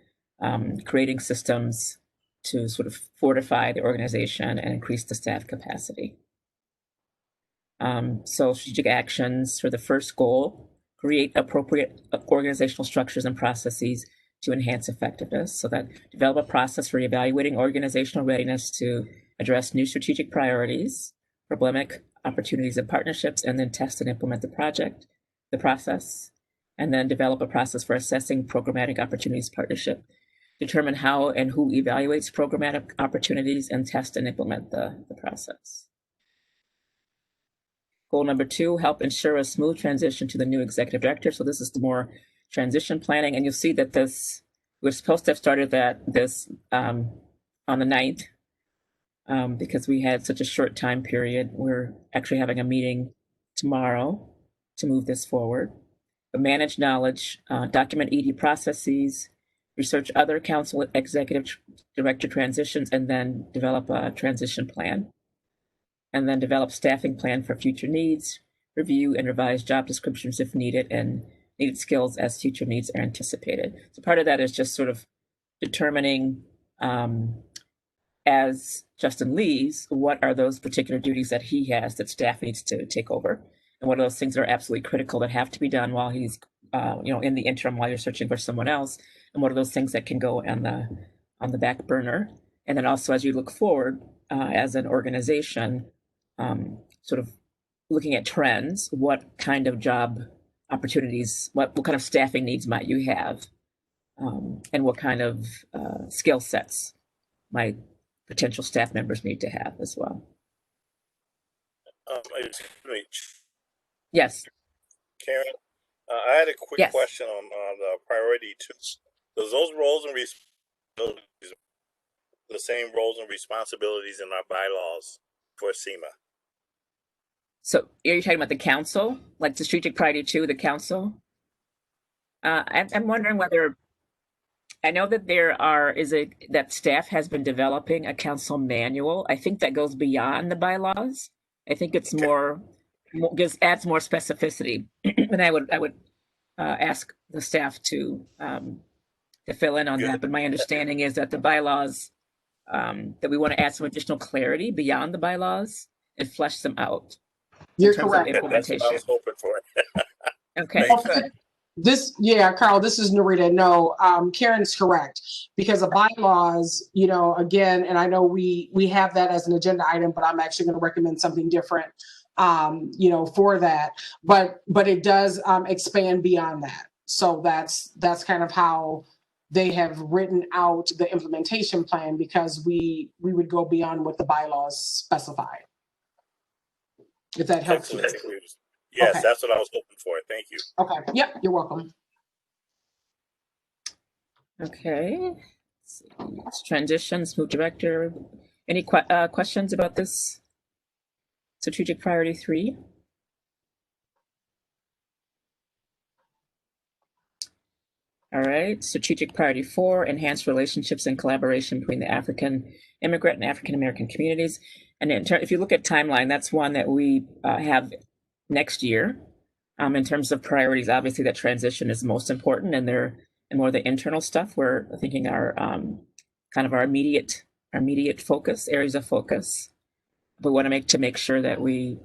creating systems to sort of fortify the organization and increase the staff capacity. So strategic actions for the first goal, create appropriate organizational structures and processes to enhance effectiveness. So that develop a process for evaluating organizational readiness to address new strategic priorities, problematic opportunities and partnerships, and then test and implement the process, and then develop a process for assessing programmatic opportunities partnership, determine how and who evaluates programmatic opportunities, and test and implement the process. Goal number 2, help ensure a smooth transition to the new executive director. So this is the more transition planning, and you'll see that we're supposed to have started this on the 9th because we had such a short time period. We're actually having a meeting tomorrow to move this forward. But manage knowledge, document ED processes, research other council executive director transitions, and then develop a transition plan. And then develop staffing plan for future needs, review and revise job descriptions if needed, and needed skills as future needs are anticipated. So part of that is just sort of determining, as Justin leaves, what are those particular duties that he has that staff needs to take over, and what are those things that are absolutely critical that have to be done while he's, in the interim while you're searching for someone else, and what are those things that can go on the back burner. And then also as you look forward as an organization, sort of looking at trends, what kind of job opportunities, what kind of staffing needs might you have, and what kind of skill sets might potential staff members need to have as well. Excuse me, Yes. Karen, I had a quick Yes. question on the priority 2. Does those roles and responsibilities, the same roles and responsibilities in our bylaws for CMAH? So are you talking about the council, like the strategic priority 2, the council? I'm wondering whether, I know that that staff has been developing a council manual. I think that goes beyond the bylaws. I think it's adds more specificity. And I would ask the staff to to fill in on that, but my understanding is that the bylaws, that we want to add some additional clarity beyond the bylaws and flesh them out. You're in terms correct. of That's what I implementation. was hoping for. Okay, Thank you. good. Yeah, Carl, this is Narita. No, Karen's correct, because the bylaws, you know, again, and I know we have that as an agenda item, but I'm actually going to recommend something different, you know, for that. But it does expand beyond that. So that's kind of how they have written out the implementation plan, because we would go beyond what the bylaws specify. If that helps you. Excellent. Yes, Okay. that's what I was hoping for. Thank you. Okay. Yep. You're welcome. Okay. Let's see. Transitions, move director. Any questions about this strategic priority 3? All right, strategic priority 4, enhance relationships and collaboration between the African immigrant and African American communities. And if you look at timeline, that's one that we have next year. In terms of priorities, obviously that transition is most important, and more the internal stuff. We're thinking our kind of our immediate focus, areas of focus. We want to make sure that we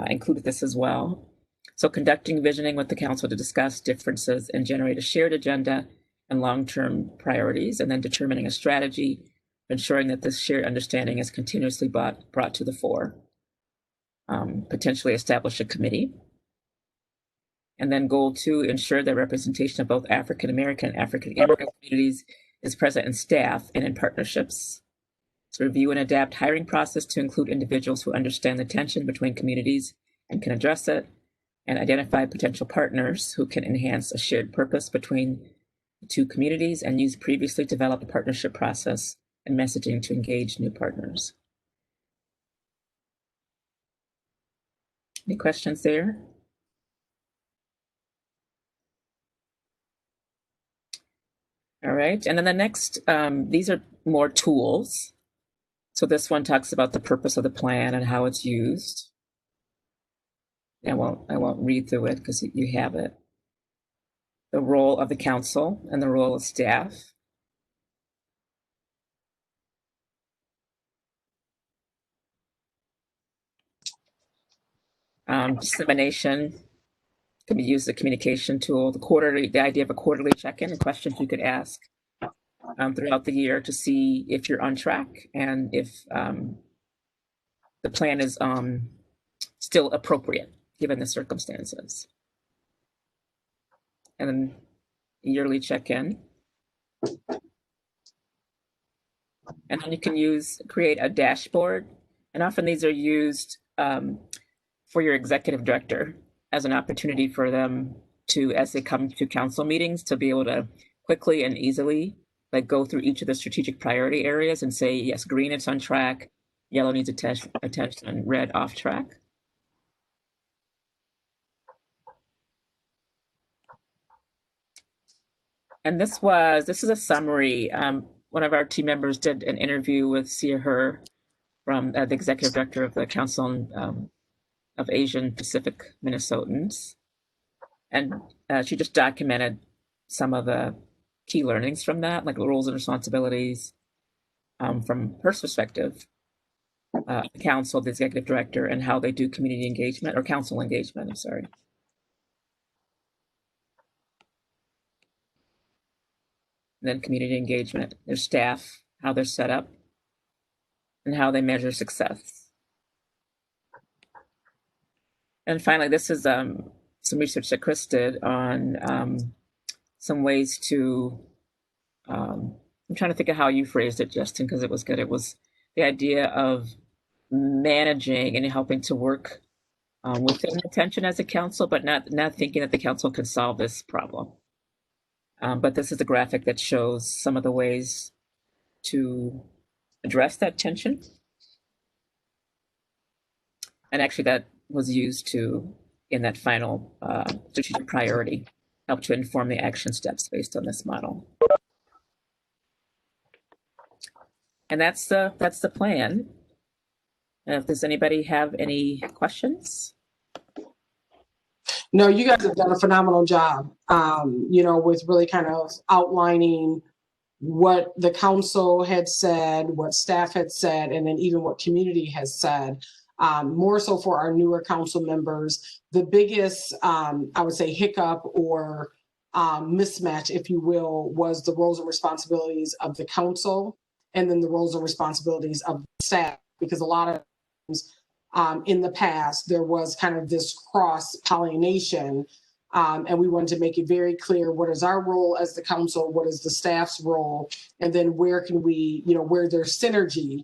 include this as well. So conducting visioning with the council to discuss differences and generate a shared agenda and long-term priorities, and then determining a strategy, ensuring that this shared understanding is continuously brought to the fore. Potentially establish a committee. And then goal 2, ensure that representation of both African American and African immigrant communities is present in staff and in partnerships. To review and adapt hiring process to include individuals who understand the tension between communities and can address it, and identify potential partners who can enhance a shared purpose between the two communities, and use previously developed partnership process and messaging to engage new partners. Any questions there? All right, and then the next, these are more tools. So this one talks about the purpose of the plan and how it's used. I won't read through it because you have it. The role of the council and the role of staff. Dissemination can be used as a communication tool. The idea of a quarterly check-in and questions you could ask throughout the year to see if you're on track and if the plan is still appropriate given the circumstances. And then yearly check-in. And then you can create a dashboard. And often these are used for your executive director as an opportunity for them to, as they come to council meetings, to be able to quickly and easily go through each of the strategic priority areas and say, yes, green, it's on track, yellow needs attention, and red, off track. And this is a summary. One of our team members did an interview with Sia Her, from the executive director of the Council of Asian Pacific Minnesotans. And she just documented some of the key learnings from that, like the roles and responsibilities from her perspective, the council, the executive director, and how they do community engagement, or council engagement, I'm sorry. And then community engagement, their staff, how they're set up, and how they measure success. And finally, this is some research that Chris did on some ways to, I'm trying to think of how you phrased it, Justin, because it was good. It was the idea of managing and helping to work within the tension as a council, but not thinking that the council can solve this problem. But this is a graphic that shows some of the ways to address that tension. And actually that was used to, in that final strategic priority, help to inform the action steps based on this model. And that's the plan. If does anybody have any questions? No, you guys have done a phenomenal job, with really kind of outlining what the council had said, what staff had said, and then even what community has said. More so for our newer council members, the biggest, I would say, hiccup or mismatch, if you will, was the roles and responsibilities of the council and then the roles and responsibilities of the staff, because a lot of times in the past, there was kind of this cross-pollination, and we wanted to make it very clear what is our role as the council, what is the staff's role, and then where can we, where there's synergy,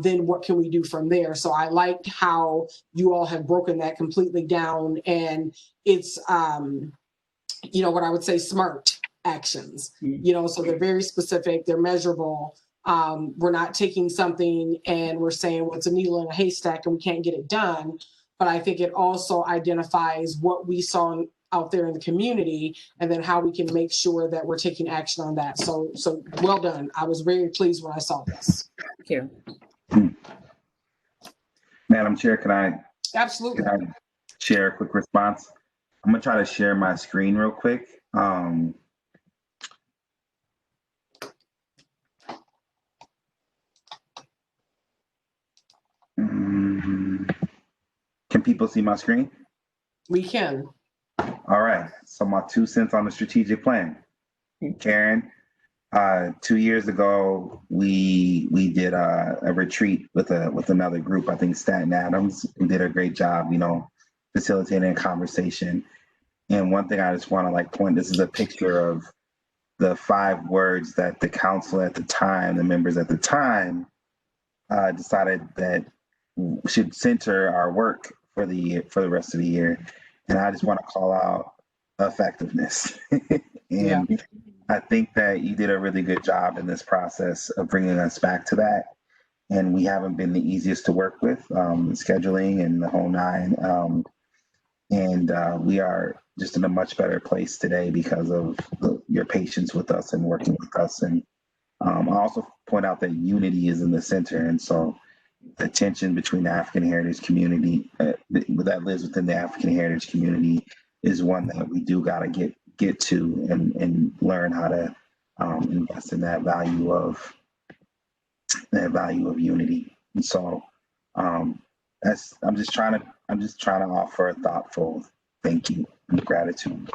then what can we do from there? So I liked how you all have broken that completely down, and it's, what I would say, smart actions, so they're very specific, they're measurable. We're not taking something and we're saying, well, it's a needle in a haystack and we can't get it done. But I think it also identifies what we saw out there in the community and then how we can make sure that we're taking action on that. So well done. I was very pleased when I saw this. Thank you. Madam Chair, can I Absolutely share a quick response? I'm gonna try to share my screen real quick. Can people see my screen? We can. All right. So my 2 cents on the strategic plan. Karen, 2 years ago, we did a retreat with another group. I think Staten Adams, who did a great job, facilitating a conversation. And one thing I just want to point, this is a picture of the 5 words that the council at the time, the members at the time, decided that we should center our work for the rest of the year. And I just want to call out effectiveness. And I think that you did a really good job in this process of bringing us back to that. And we haven't been the easiest to work with, scheduling and the whole nine. And we are just in a much better place today because of your patience with us and working with us. And I also point out that unity is in the center. And so the tension between the African heritage community that lives within the African heritage community is one that we do got to get to and learn how to invest in that value of unity. And so I'm just trying to offer a thoughtful thank you and gratitude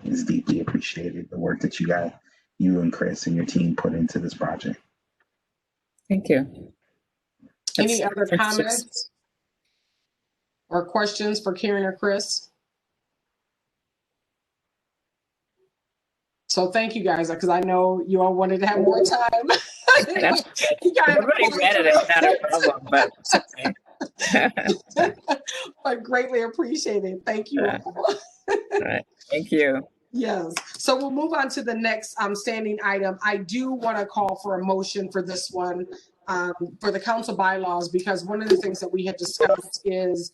is deeply appreciated. The work that you and Chris and your team put into this project. Thank you. Any other comments or questions for Karen or Chris? So thank you guys, because I know you all wanted to have more time. Everybody read it. It's not a problem, but I greatly appreciate it. Thank you all. All right. Thank you. Yes. So we'll move on to the next standing item. I do want to call for a motion for this one for the council bylaws, because one of the things that we had discussed is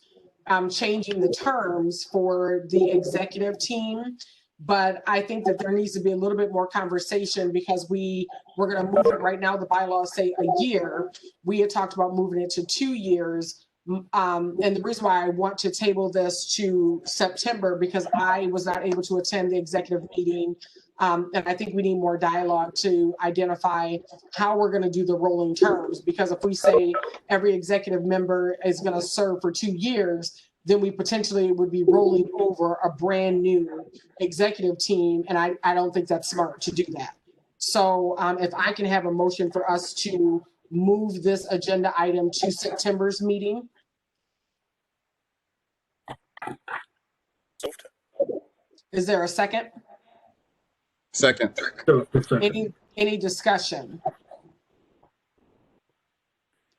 changing the terms for the executive team. But I think that there needs to be a little bit more conversation, because we're going to move it right now. The bylaws say a year. We had talked about moving it to 2 years. And the reason why I want to table this to September, because I was not able to attend the executive meeting. And I think we need more dialogue to identify how we're going to do the rolling terms. Because if we say every executive member is going to serve for 2 years, then we potentially would be rolling over a brand new executive team. And I don't think that's smart to do that. So if I can have a motion for us to move this agenda item to September's meeting. Is there a second? Second. Any discussion?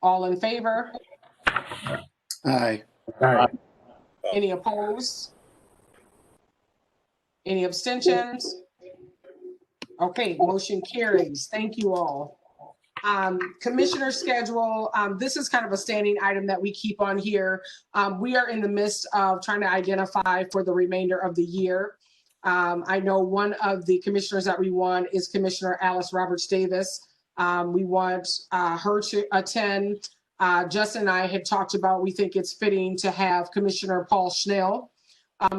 All in favor? Aye. Any opposed? Any abstentions? Okay, motion carries. Thank you all. Commissioner schedule. This is kind of a standing item that we keep on here. We are in the midst of trying to identify for the remainder of the year. I know one of the commissioners that we want is Commissioner Alice Roberts Davis. We want her to attend. Justin and I had talked about, we think it's fitting to have Commissioner Paul Schnell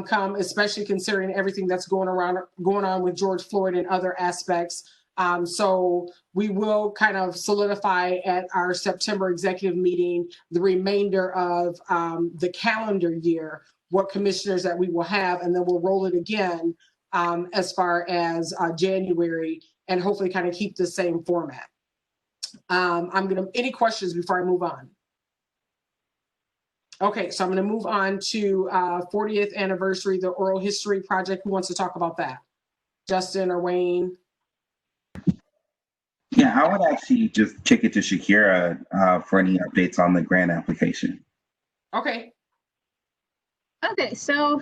come, especially considering everything that's going on with George Floyd and other aspects. So we will kind of solidify at our September executive meeting the remainder of the calendar year, what commissioners that we will have, and then we'll roll it again as far as January, and hopefully kind of keep the same format. Any questions before I move on? Okay, so I'm going to move on to 40th anniversary, the oral history project. Who wants to talk about that? Justin or Wayne? Yeah, I would actually just kick it to Shakira for any updates on the grant application. Okay. Okay, so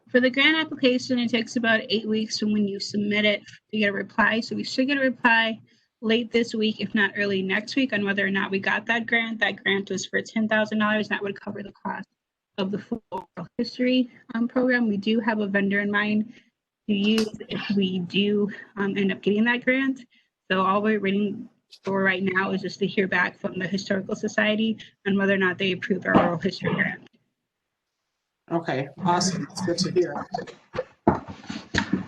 for the grant application, it takes about 8 weeks from when you submit it to get a reply. So we should get a reply late this week, if not early next week, on whether or not we got that grant. That grant was for $10,000. That would cover the cost of the full oral history program. We do have a vendor in mind to use if we do end up getting that grant. So all we're waiting for right now is just to hear back from the Historical Society on whether or not they approve our oral history grant. Okay, awesome. That's good to hear.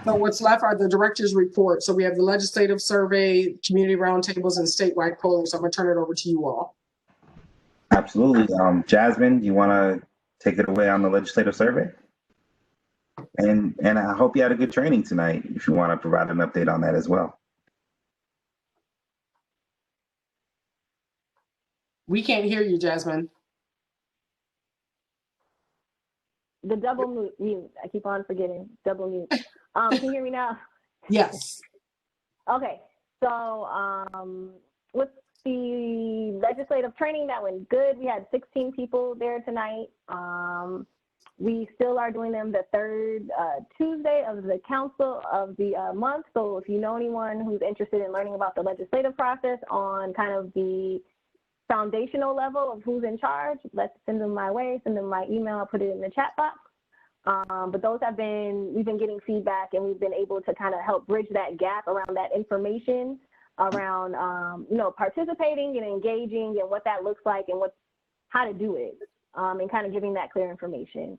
So what's left are the director's report. So we have the legislative survey, community roundtables, and statewide polling. So I'm going to turn it over to you all. Absolutely. Jasmine, do you want to take it away on the legislative survey? And I hope you had a good training tonight, if you want to provide an update on that as well. We can't hear you, Jasmine. The double mute. I keep on forgetting. Double mute. Can you hear me now? Yes. Okay. So with the legislative training, that went good. We had 16 people there tonight. We still are doing them the third Tuesday of the council of the month. So if you know anyone who's interested in learning about the legislative process on kind of the foundational level of who's in charge, let's send them my way, send them my email, I'll put it in the chat box. But those we've been getting feedback, and we've been able to kind of help bridge that gap around that information, around, participating and engaging and what that looks like and how to do it, and kind of giving that clear information.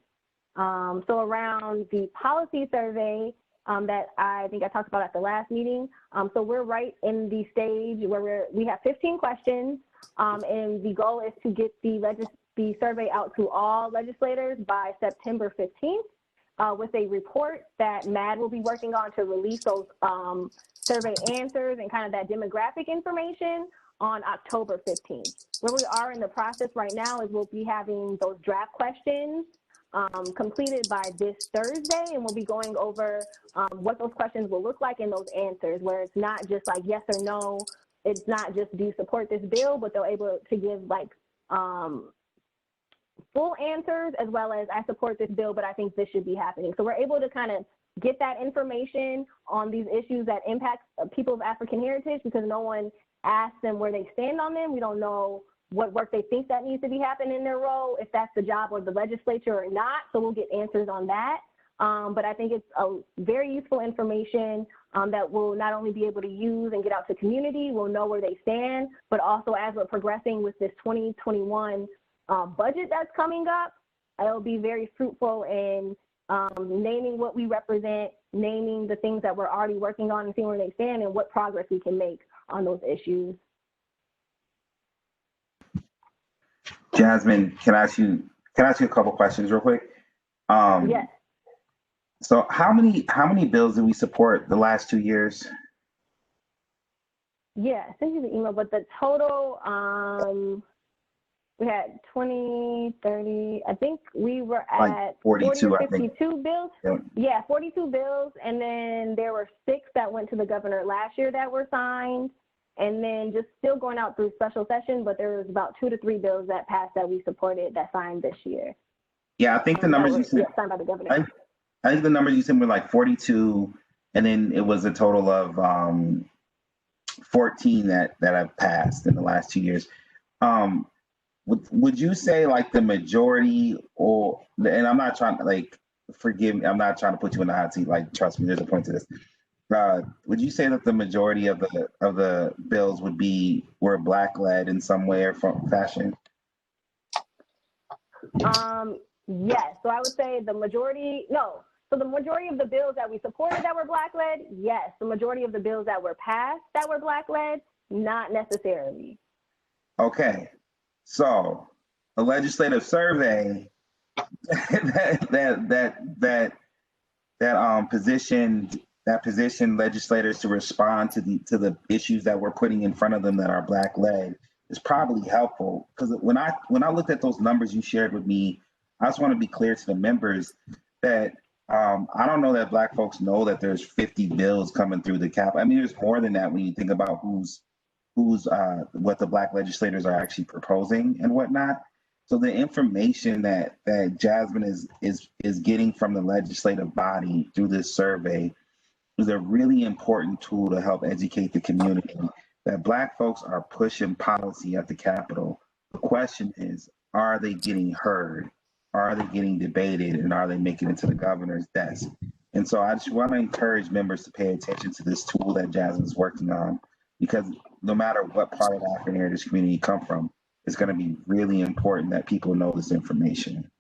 So around the policy survey that I think I talked about at the last meeting, so we're right in the stage where we have 15 questions, and the goal is to get the survey out to all legislators by September 15th with a report that MAD will be working on to release those survey answers and kind of that demographic information on October 15th. Where we are in the process right now is we'll be having those draft questions completed by this Thursday, and we'll be going over what those questions will look like and those answers, where it's not just like yes or no. It's not just do you support this bill, but they're able to give like full answers as well as I support this bill, but I think this should be happening. So we're able to kind of get that information on these issues that impact people of African heritage, because no one asks them where they stand on them. We don't know what work they think that needs to be happening in their role, if that's the job of the legislature or not. So we'll get answers on that. But I think it's a very useful information that we'll not only be able to use and get out to community, we'll know where they stand, but also as we're progressing with this 2021 budget that's coming up, it'll be very fruitful in naming what we represent, naming the things that we're already working on and seeing where they stand and what progress we can make on those issues. Jasmine, can I ask you a couple questions real quick? Yes. So how many bills did we support the last 2 years? Yeah, I sent you the email, but the total, we had 20, 30, I think we were at like 42, 40 or 52 bills. Yeah. Yeah, 42 bills. And then there were 6 that went to the governor last year that were signed. And then just still going out through special session, but there was about 2 to 3 bills that passed that we supported that signed this year. Yeah, I think the numbers you said, signed by the governor. I think the numbers you said were like 42, and then it was a total of 14 that have passed in the last 2 years. Would you say like the majority, and I'm not trying to like, forgive me, I'm not trying to put you in the hot seat, like trust me, there's a point to this. Would you say that the majority of the bills were Black led in some way or fashion? Yes. So I would say the majority, no. So the majority of the bills that we supported that were Black-led, yes. The majority of the bills that were passed that were Black-led, not necessarily. Okay, so a legislative survey that positioned legislators to respond to the issues that we're putting in front of them that are Black-led is probably helpful, because when I looked at those numbers you shared with me, I just want to be clear to the members that I don't know that Black folks know that there's 50 bills coming through the cap. I mean, there's more than that when you think about what the Black legislators are actually proposing and whatnot. So the information that Jasmine is getting from the legislative body through this survey is a really important tool to help educate the community that Black folks are pushing policy at the Capitol. The question is, are they getting heard? Are they getting debated? And are they making it to the governor's desk? And so I just want to encourage members to pay attention to this tool that Jasmine's working on, because no matter what part of the African heritage community you come from, it's going to be really important that people know this information.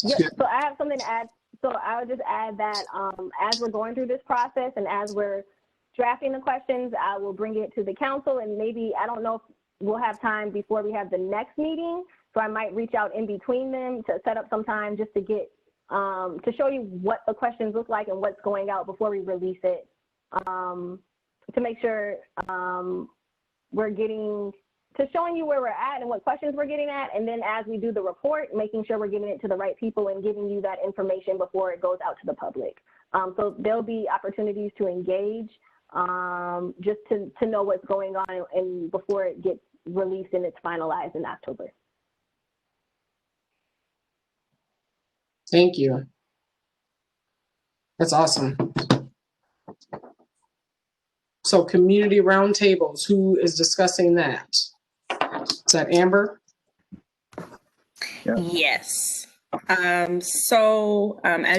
Yes, so I have something to add. So I would just add that as we're going through this process and as we're drafting the questions, I will bring it to the council, and maybe, I don't know if we'll have time before we have the next meeting, so I might reach out in between them to set up some time just to get, to show you what the questions look like and what's going out before we release it, to make sure we're getting to showing you where we're at and what questions we're getting at. And then as we do the report, making sure we're giving it to the right people and giving you that information before it goes out to the public. So there'll be opportunities to engage, just to know what's going on and before it gets released and it's finalized in October. Thank you. That's awesome. So community roundtables, who is discussing that? Is that Amber? Yes. As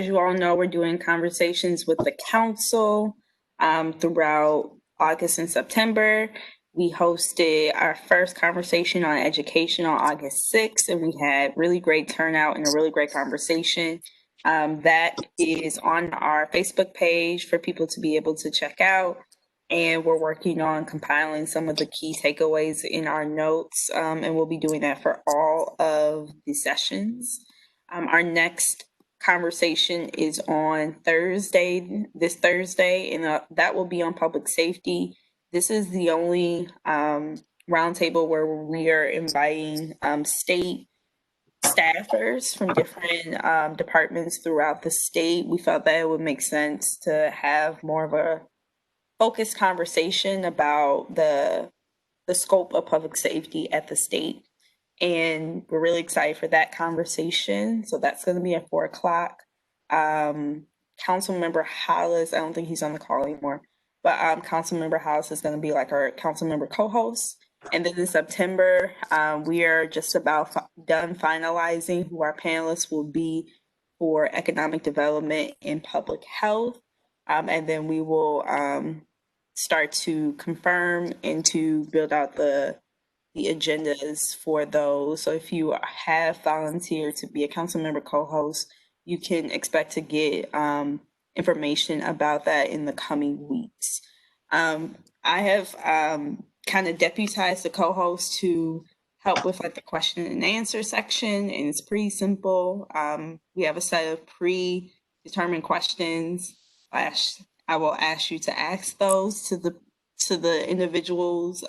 you all know, we're doing conversations with the council throughout August and September. We hosted our first conversation on education on August 6th, and we had really great turnout and a really great conversation. That is on our Facebook page for people to be able to check out. And we're working on compiling some of the key takeaways in our notes, and we'll be doing that for all of the sessions. Our next conversation is on this Thursday, and that will be on public safety. This is the only roundtable where we are inviting state staffers from different departments throughout the state. We felt that it would make sense to have more of a focused conversation about the scope of public safety at the state. And we're really excited for that conversation. So that's going to be at 4:00. Councilmember Hollis, I don't think he's on the call anymore, but Councilmember Hollis is going to be like our councilmember co-host. And then in September, we are just about done finalizing who our panelists will be for economic development and public health. And then we will start to confirm and to build out the agendas for those. So if you have volunteered to be a council member co-host, you can expect to get information about that in the coming weeks. I have kind of deputized the co-host to help with like the question and answer section, and it's pretty simple. We have a set of predetermined questions. I will ask you to ask those to the individuals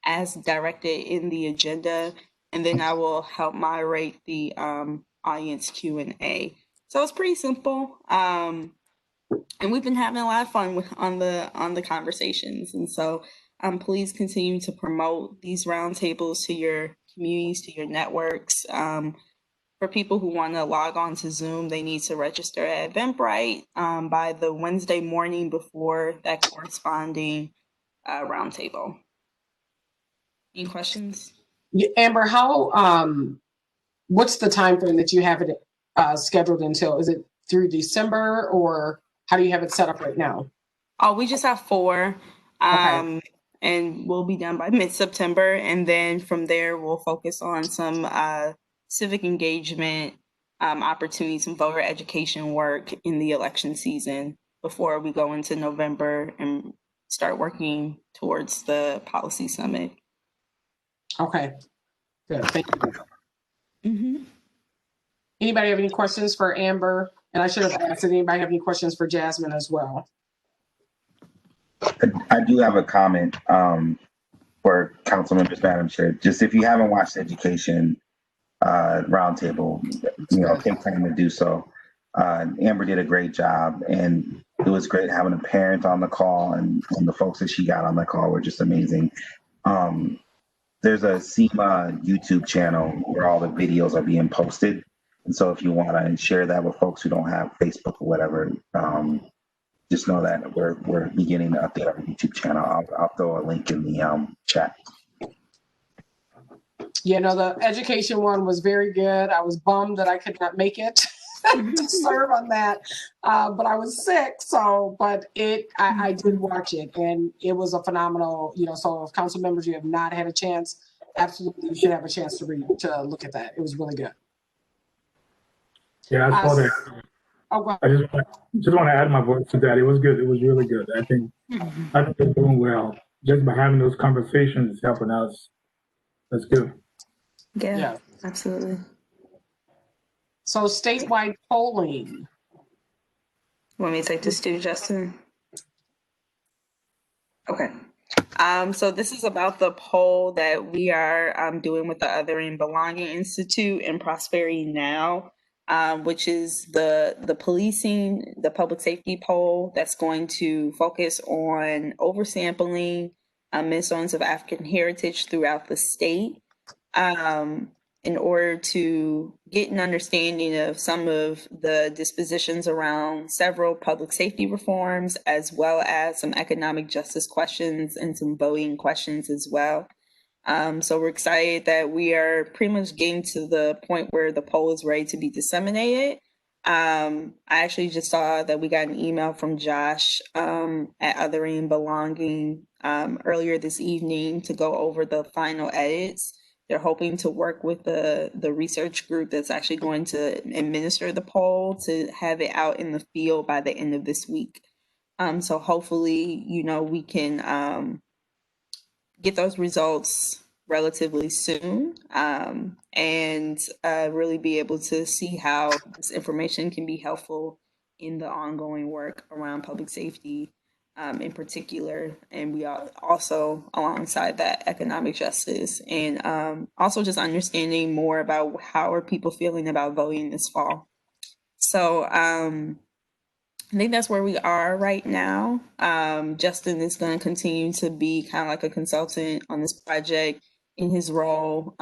as directed in the agenda, and then I will help moderate the audience Q&A. So it's pretty simple, and we've been having a lot of fun on the conversations. And so please continue to promote these roundtables to your communities, to your networks. For people who want to log on to Zoom, they need to register at Eventbrite by the Wednesday morning before that corresponding roundtable. Any questions? Yeah, Amber, how what's the time frame that you have it scheduled until? Is it through December, or how do you have it set up right now? Oh, we just have 4. Okay. and we'll be done by mid-September. And then from there, we'll focus on some civic engagement opportunities and voter education work in the election season before we go into November and start working towards the policy summit. Okay, good, thank you. Mm-hmm. Anybody have any questions for Amber? And I should have asked, did anybody have any questions for Jasmine as well? I do have a comment for council members, Madam Chair. Just if you haven't watched Education Roundtable, take time to do so. Amber did a great job, and it was great having a parent on the call, and the folks that she got on the call were just amazing. There's a CMAH YouTube channel where all the videos are being posted. And so if you want to share that with folks who don't have Facebook or whatever, just know that we're beginning to update our YouTube channel. I'll throw a link in the chat. Yeah, no, the education one was very good. I was bummed that I could not make it to serve on that, but I was sick. So, but I did watch it, and it was a phenomenal. So if council members, you have not had a chance, absolutely, you should have a chance to look at that. It was really good. Yeah, I saw that. Oh, I just want to add my voice to that. It was good. It was really good. I think they're doing well. Just by having those conversations is helping us. That's good. Yeah, absolutely. So statewide polling. Want me to take this too, Justin? Okay. So this is about the poll that we are doing with the Othering Belonging Institute and Prosperity Now, which is the policing, the public safety poll that's going to focus on oversampling Minnesotans of African Heritage throughout the state. In order to get an understanding of some of the dispositions around several public safety reforms, as well as some economic justice questions and some voting questions as well. So we're excited that we are pretty much getting to the point where the poll is ready to be disseminated. I actually just saw that we got an email from Josh at Othering Belonging earlier this evening to go over the final edits. They're hoping to work with the research group that's actually going to administer the poll to have it out in the field by the end of this week. So hopefully, we can get those results relatively soon and really be able to see how this information can be helpful in the ongoing work around public safety in particular. And we are also alongside that economic justice and also just understanding more about how are people feeling about voting this fall. So I think that's where we are right now. Justin is going to continue to be kind of like a consultant on this project in his role,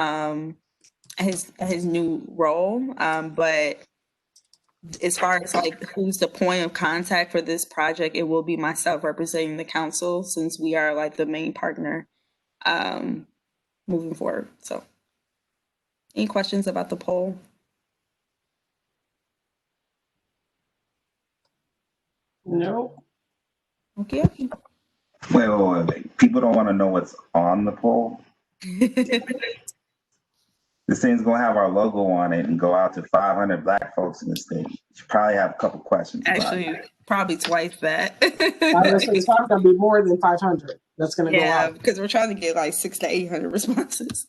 his new role. But as far as like who's the point of contact for this project, it will be myself representing the council since we are like the main partner moving forward. So any questions about the poll? No. Okay. Wait. People don't want to know what's on the poll. This thing's gonna have our logo on it and go out to 500 Black folks in the state. You should probably have a couple questions. Actually, probably twice that. It's probably gonna be more than 500. That's gonna go out. Because we're trying to get like 600 to 800 responses.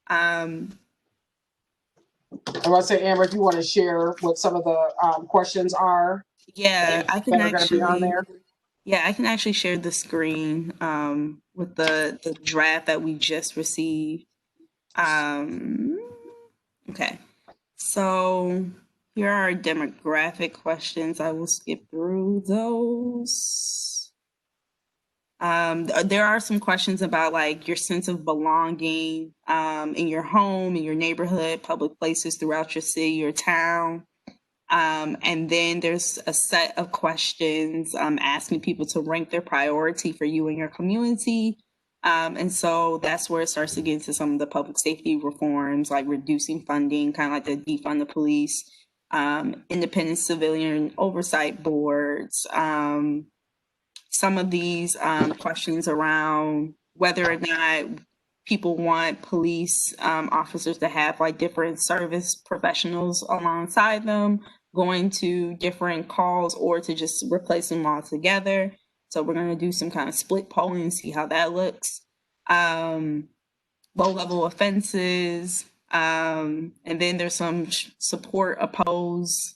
I want to say, Amber, if you want to share what some of the questions are. Yeah, I can actually. Be on there. Yeah, I can actually share the screen with the draft that we just received. Okay, so here are our demographic questions. I will skip through those. There are some questions about like your sense of belonging in your home, in your neighborhood, public places throughout your city or town. And then there's a set of questions asking people to rank their priority for you and your community. And so that's where it starts to get into some of the public safety reforms, like reducing funding, kind of like the defund the police, independent civilian oversight boards, some of these questions around whether or not people want police officers to have like different service professionals alongside them, going to different calls, or to just replace them all together. So we're going to do some kind of split polling and see how that looks. Low-level offenses, and then there's some support, oppose,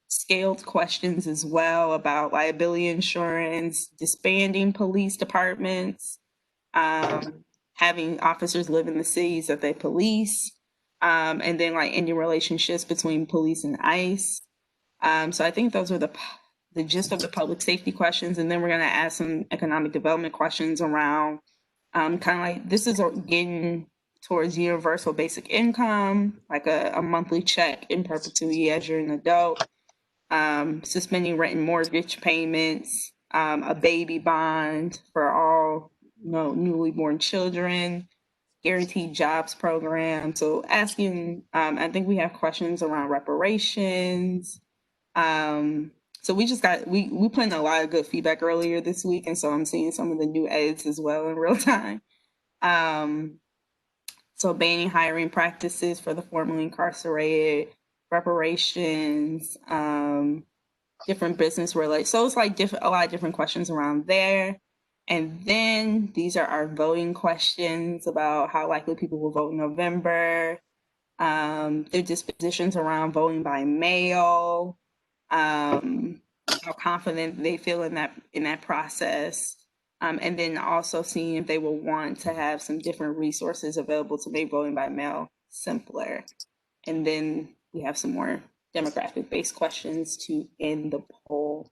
scaled questions as well about liability insurance, disbanding police departments, having officers live in the cities that they police, and then like ending relationships between police and ICE. So I think those are the gist of the public safety questions. And then we're going to add some economic development questions around kind of like, this is getting towards universal basic income, like a monthly check in perpetuity as you're an adult, suspending rent and mortgage payments, a baby bond for all newly born children, guaranteed jobs program. So asking, I think we have questions around reparations. So we just got, we put in a lot of good feedback earlier this week. And so I'm seeing some of the new edits as well in real time. So banning hiring practices for the formerly incarcerated, reparations, different business related. So it's like a lot of different questions around there. And then these are our voting questions about how likely people will vote in November. Their dispositions around voting by mail, how confident they feel in that process. And then also seeing if they will want to have some different resources available to make voting by mail simpler. And then we have some more demographic-based questions to end the poll.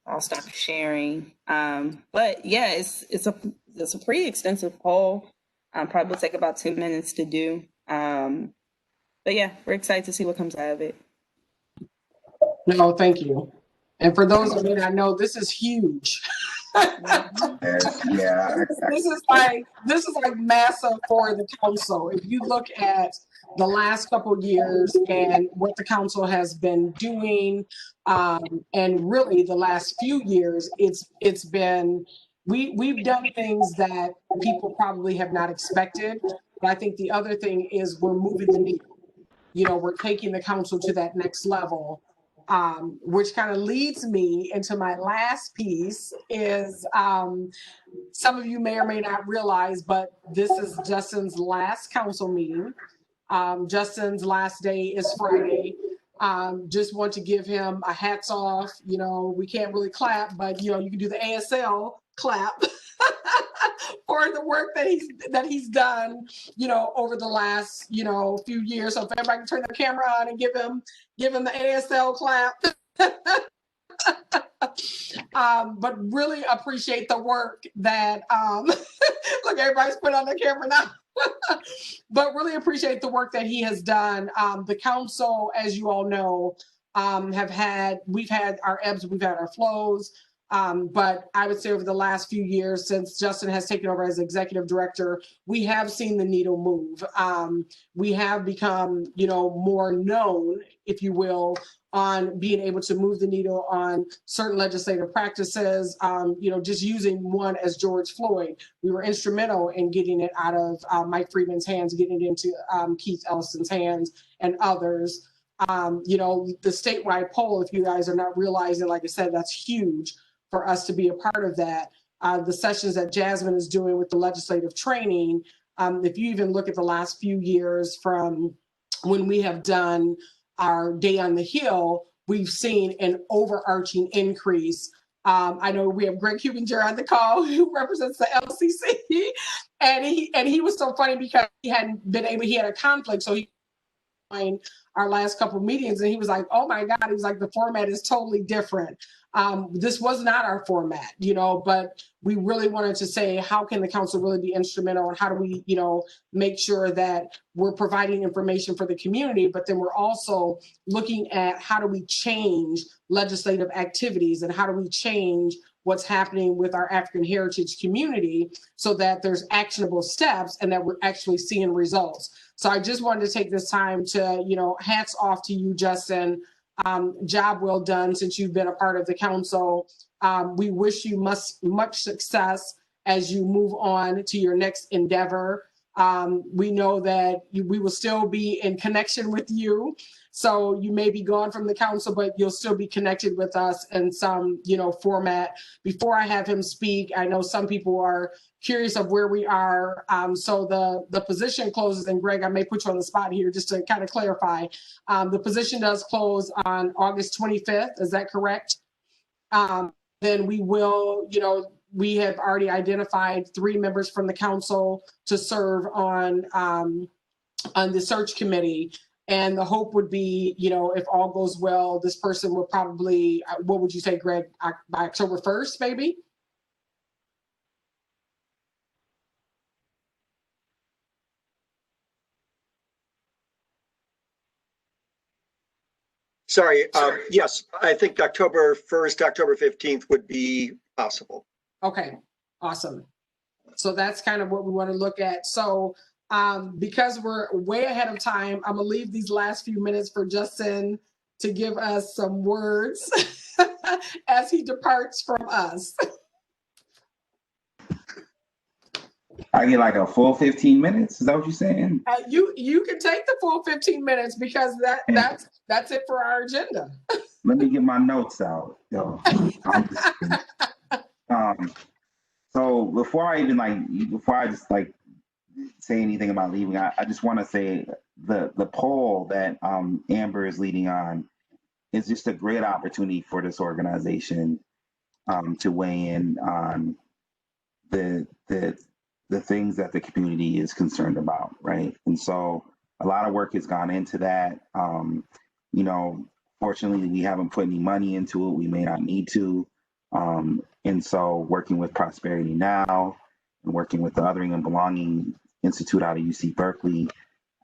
I'll stop sharing. But yeah, it's a pretty extensive poll. Probably will take about 10 minutes to do. But yeah, we're excited to see what comes out of it. No, thank you. And for those of you that know, this is huge. Yeah. This is like massive for the council. If you look at the last couple of years and what the council has been doing, and really the last few years, it's been, we've done things that people probably have not expected. But I think the other thing is we're moving the needle. We're taking the council to that next level. Which kind of leads me into my last piece is some of you may or may not realize, but this is Justin's last council meeting. Justin's last day is Friday. Just want to give him a hats off. We can't really clap, but you can do the ASL clap for the work that he's done, over the last, few years. So if everybody can turn their camera on and give him the ASL clap. But really appreciate the work that look, everybody's put on their camera now. But really appreciate the work that he has done. The council, as you all know, we've had our ebbs, we've had our flows. But I would say over the last few years, since Justin has taken over as executive director, we have seen the needle move. We have become, more known, if you will, on being able to move the needle on certain legislative practices. Just using one as George Floyd, we were instrumental in getting it out of Mike Freeman's hands, getting it into Keith Ellison's hands and others. The statewide poll, if you guys are not realizing, like I said, that's huge for us to be a part of that. The sessions that Jasmine is doing with the legislative training, if you even look at the last few years from when we have done our Day on the Hill, we've seen an overarching increase. I know we have Greg Hubinger on the call who represents the LCC, and he was so funny because he had a conflict, so he joined our last couple of meetings, and he was like, oh my God, he was like, the format is totally different. This was not our format, but we really wanted to say, how can the council really be instrumental, and how do we, make sure that we're providing information for the community, but then we're also looking at how do we change legislative activities and how do we change what's happening with our African heritage community so that there's actionable steps and that we're actually seeing results. So I just wanted to take this time to, hats off to you, Justin. job well done since you've been a part of the council. We wish you much success as you move on to your next endeavor. We know that we will still be in connection with you. So you may be gone from the council, but you'll still be connected with us in some, format. Before I have him speak, I know some people are curious of where we are. So the position closes, and Greg, I may put you on the spot here just to kind of clarify. The position does close on August 25th. Is that correct? Then we will, we have already identified 3 members from the council to serve on the search committee. And the hope would be, if all goes well, this person will probably, what would you say, Greg, by October 1st, maybe? Sorry. Yes, I think October 1st, October 15th would be possible. Okay, awesome. So that's kind of what we want to look at. So because we're way ahead of time, I'm gonna leave these last few minutes for Justin to give us some words as he departs from us. I get like a full 15 minutes. Is that what you're saying? You can take the full 15 minutes because that's it for our agenda. Let me get my notes out. Yo, so before I just say anything about leaving, I just want to say the poll that Amber is leading on is just a great opportunity for this organization to weigh in on the things that the community is concerned about, right? And so a lot of work has gone into that. Fortunately, we haven't put any money into it. We may not need to. And so working with Prosperity Now and working with the Othering and Belonging Institute out of UC Berkeley,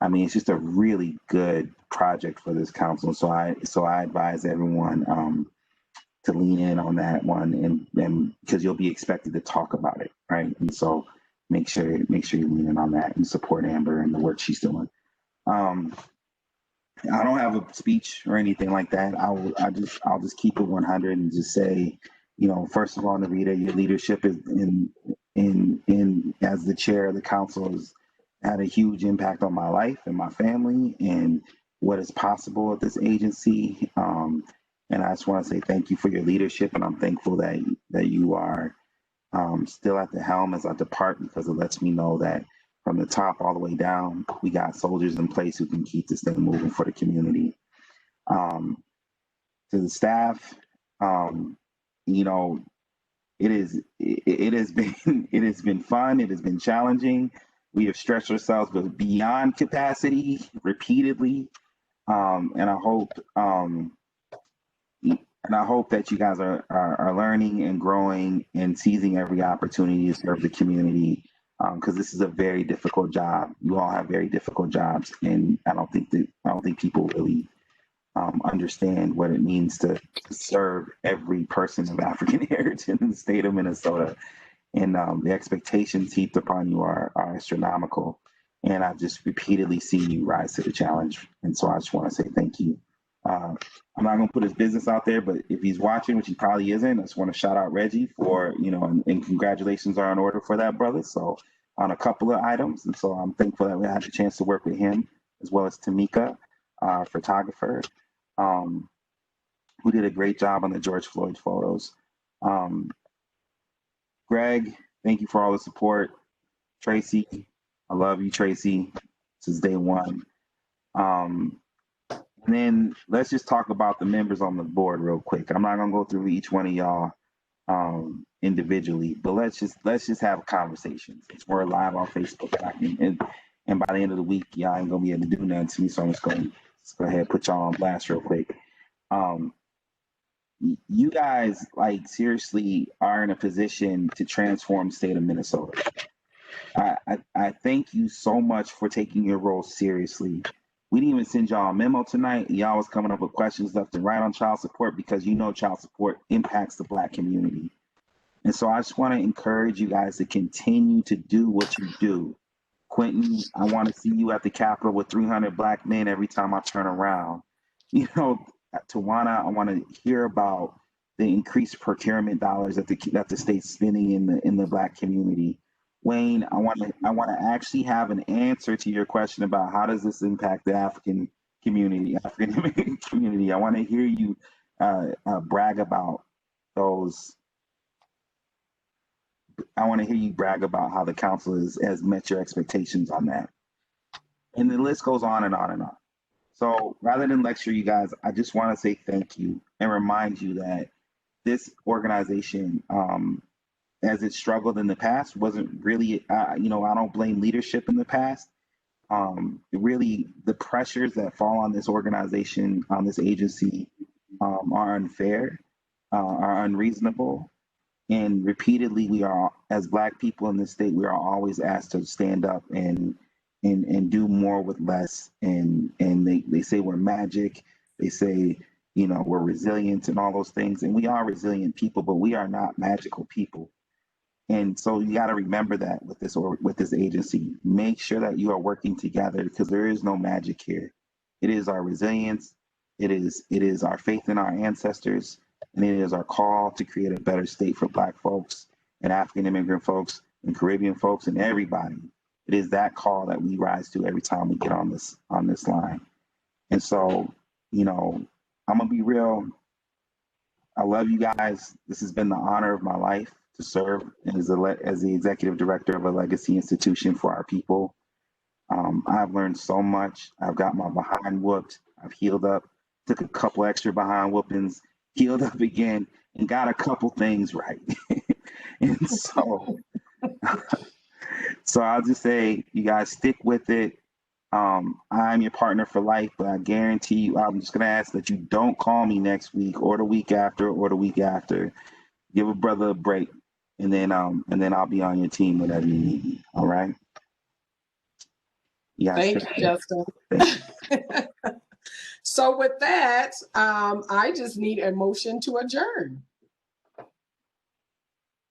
I mean, it's just a really good project for this council. So I advise everyone to lean in on that one, and because you'll be expected to talk about it, right? And so make sure you lean in on that and support Amber and the work she's doing. I don't have a speech or anything like that. I'll just keep it 100 and just say, first of all, Narita, your leadership is in as the chair of the council has had a huge impact on my life and my family and what is possible at this agency. And I just want to say thank you for your leadership, and I'm thankful that you are still at the helm as I depart, because it lets me know that from the top all the way down, we got soldiers in place who can keep this thing moving for the community. To the staff, it has been fun. It has been challenging. We have stretched ourselves beyond capacity repeatedly, and I hope that you guys are learning and growing and seizing every opportunity to serve the community, because this is a very difficult job. You all have very difficult jobs, and I don't think people really understand what it means to serve every person of African heritage in the state of Minnesota. And the expectations heaped upon you are astronomical. And I've just repeatedly seen you rise to the challenge. And so I just want to say thank you. I'm not going to put his business out there, but if he's watching, which he probably isn't, I just want to shout out Reggie for, and congratulations are in order for that, brother. So on a couple of items. And so I'm thankful that we had the chance to work with him, as well as Tamika, our photographer, who did a great job on the George Floyd photos. Greg, thank you for all the support. Tracy, I love you, Tracy. This is day one. And then let's just talk about the members on the board real quick. I'm not gonna go through each one of y'all individually, but let's just have conversations. We're live on Facebook, and by the end of the week, y'all ain't gonna be able to do nothing to me. So I'm just gonna go ahead and put y'all on blast real quick. You guys, seriously are in a position to transform the state of Minnesota. I thank you so much for taking your role seriously. We didn't even send y'all a memo tonight. Y'all was coming up with questions left and right on child support, because child support impacts the Black community. And so I just want to encourage you guys to continue to do what you do. Quentin, I want to see you at the Capitol with 300 Black men every time I turn around. Tawana, I want to hear about the increased procurement dollars that the state's spending in the Black community. Wayne, I want to actually have an answer to your question about how does this impact the African American community. I want to hear you brag about those. I want to hear you brag about how the council has met your expectations on that. And the list goes on and on and on. So rather than lecture you guys, I just want to say thank you and remind you that this organization, as it struggled in the past, wasn't really, I don't blame leadership in the past. Really, the pressures that fall on this organization, on this agency, are unfair, are unreasonable. And repeatedly, we are, as Black people in this state, we are always asked to stand up and do more with less. And they say we're magic. They say, we're resilient and all those things. And we are resilient people, but we are not magical people. And so you got to remember that with this agency. Make sure that you are working together, because there is no magic here. It is our resilience. It is our faith in our ancestors. And it is our call to create a better state for Black folks and African immigrant folks and Caribbean folks and everybody. It is that call that we rise to every time we get on this line. And so, I'm gonna be real. I love you guys. This has been the honor of my life to serve as the executive director of a legacy institution for our people. I've learned so much. I've got my behind whooped. I've healed up, took a couple extra behind whoopings, healed up again, and got a couple things right. And so I'll just say, you guys stick with it. I'm your partner for life, but I guarantee you, I'm just gonna ask that you don't call me next week or the week after or the week after. Give a brother a break, and then I'll be on your team whenever you need me. All right. Thank you, Justin. So with that, I just need a motion to adjourn.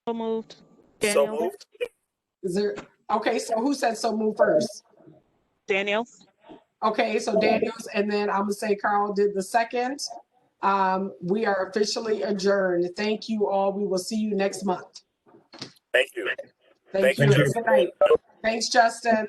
So moved. So Daniel. moved. Is there, okay, so who said so move first? Daniels. Okay, so Daniels, and then I'm gonna say Carl did the second. We are officially adjourned. Thank you all. We will see you next month. Thank you. Thank you. Good night. Thanks, Justin.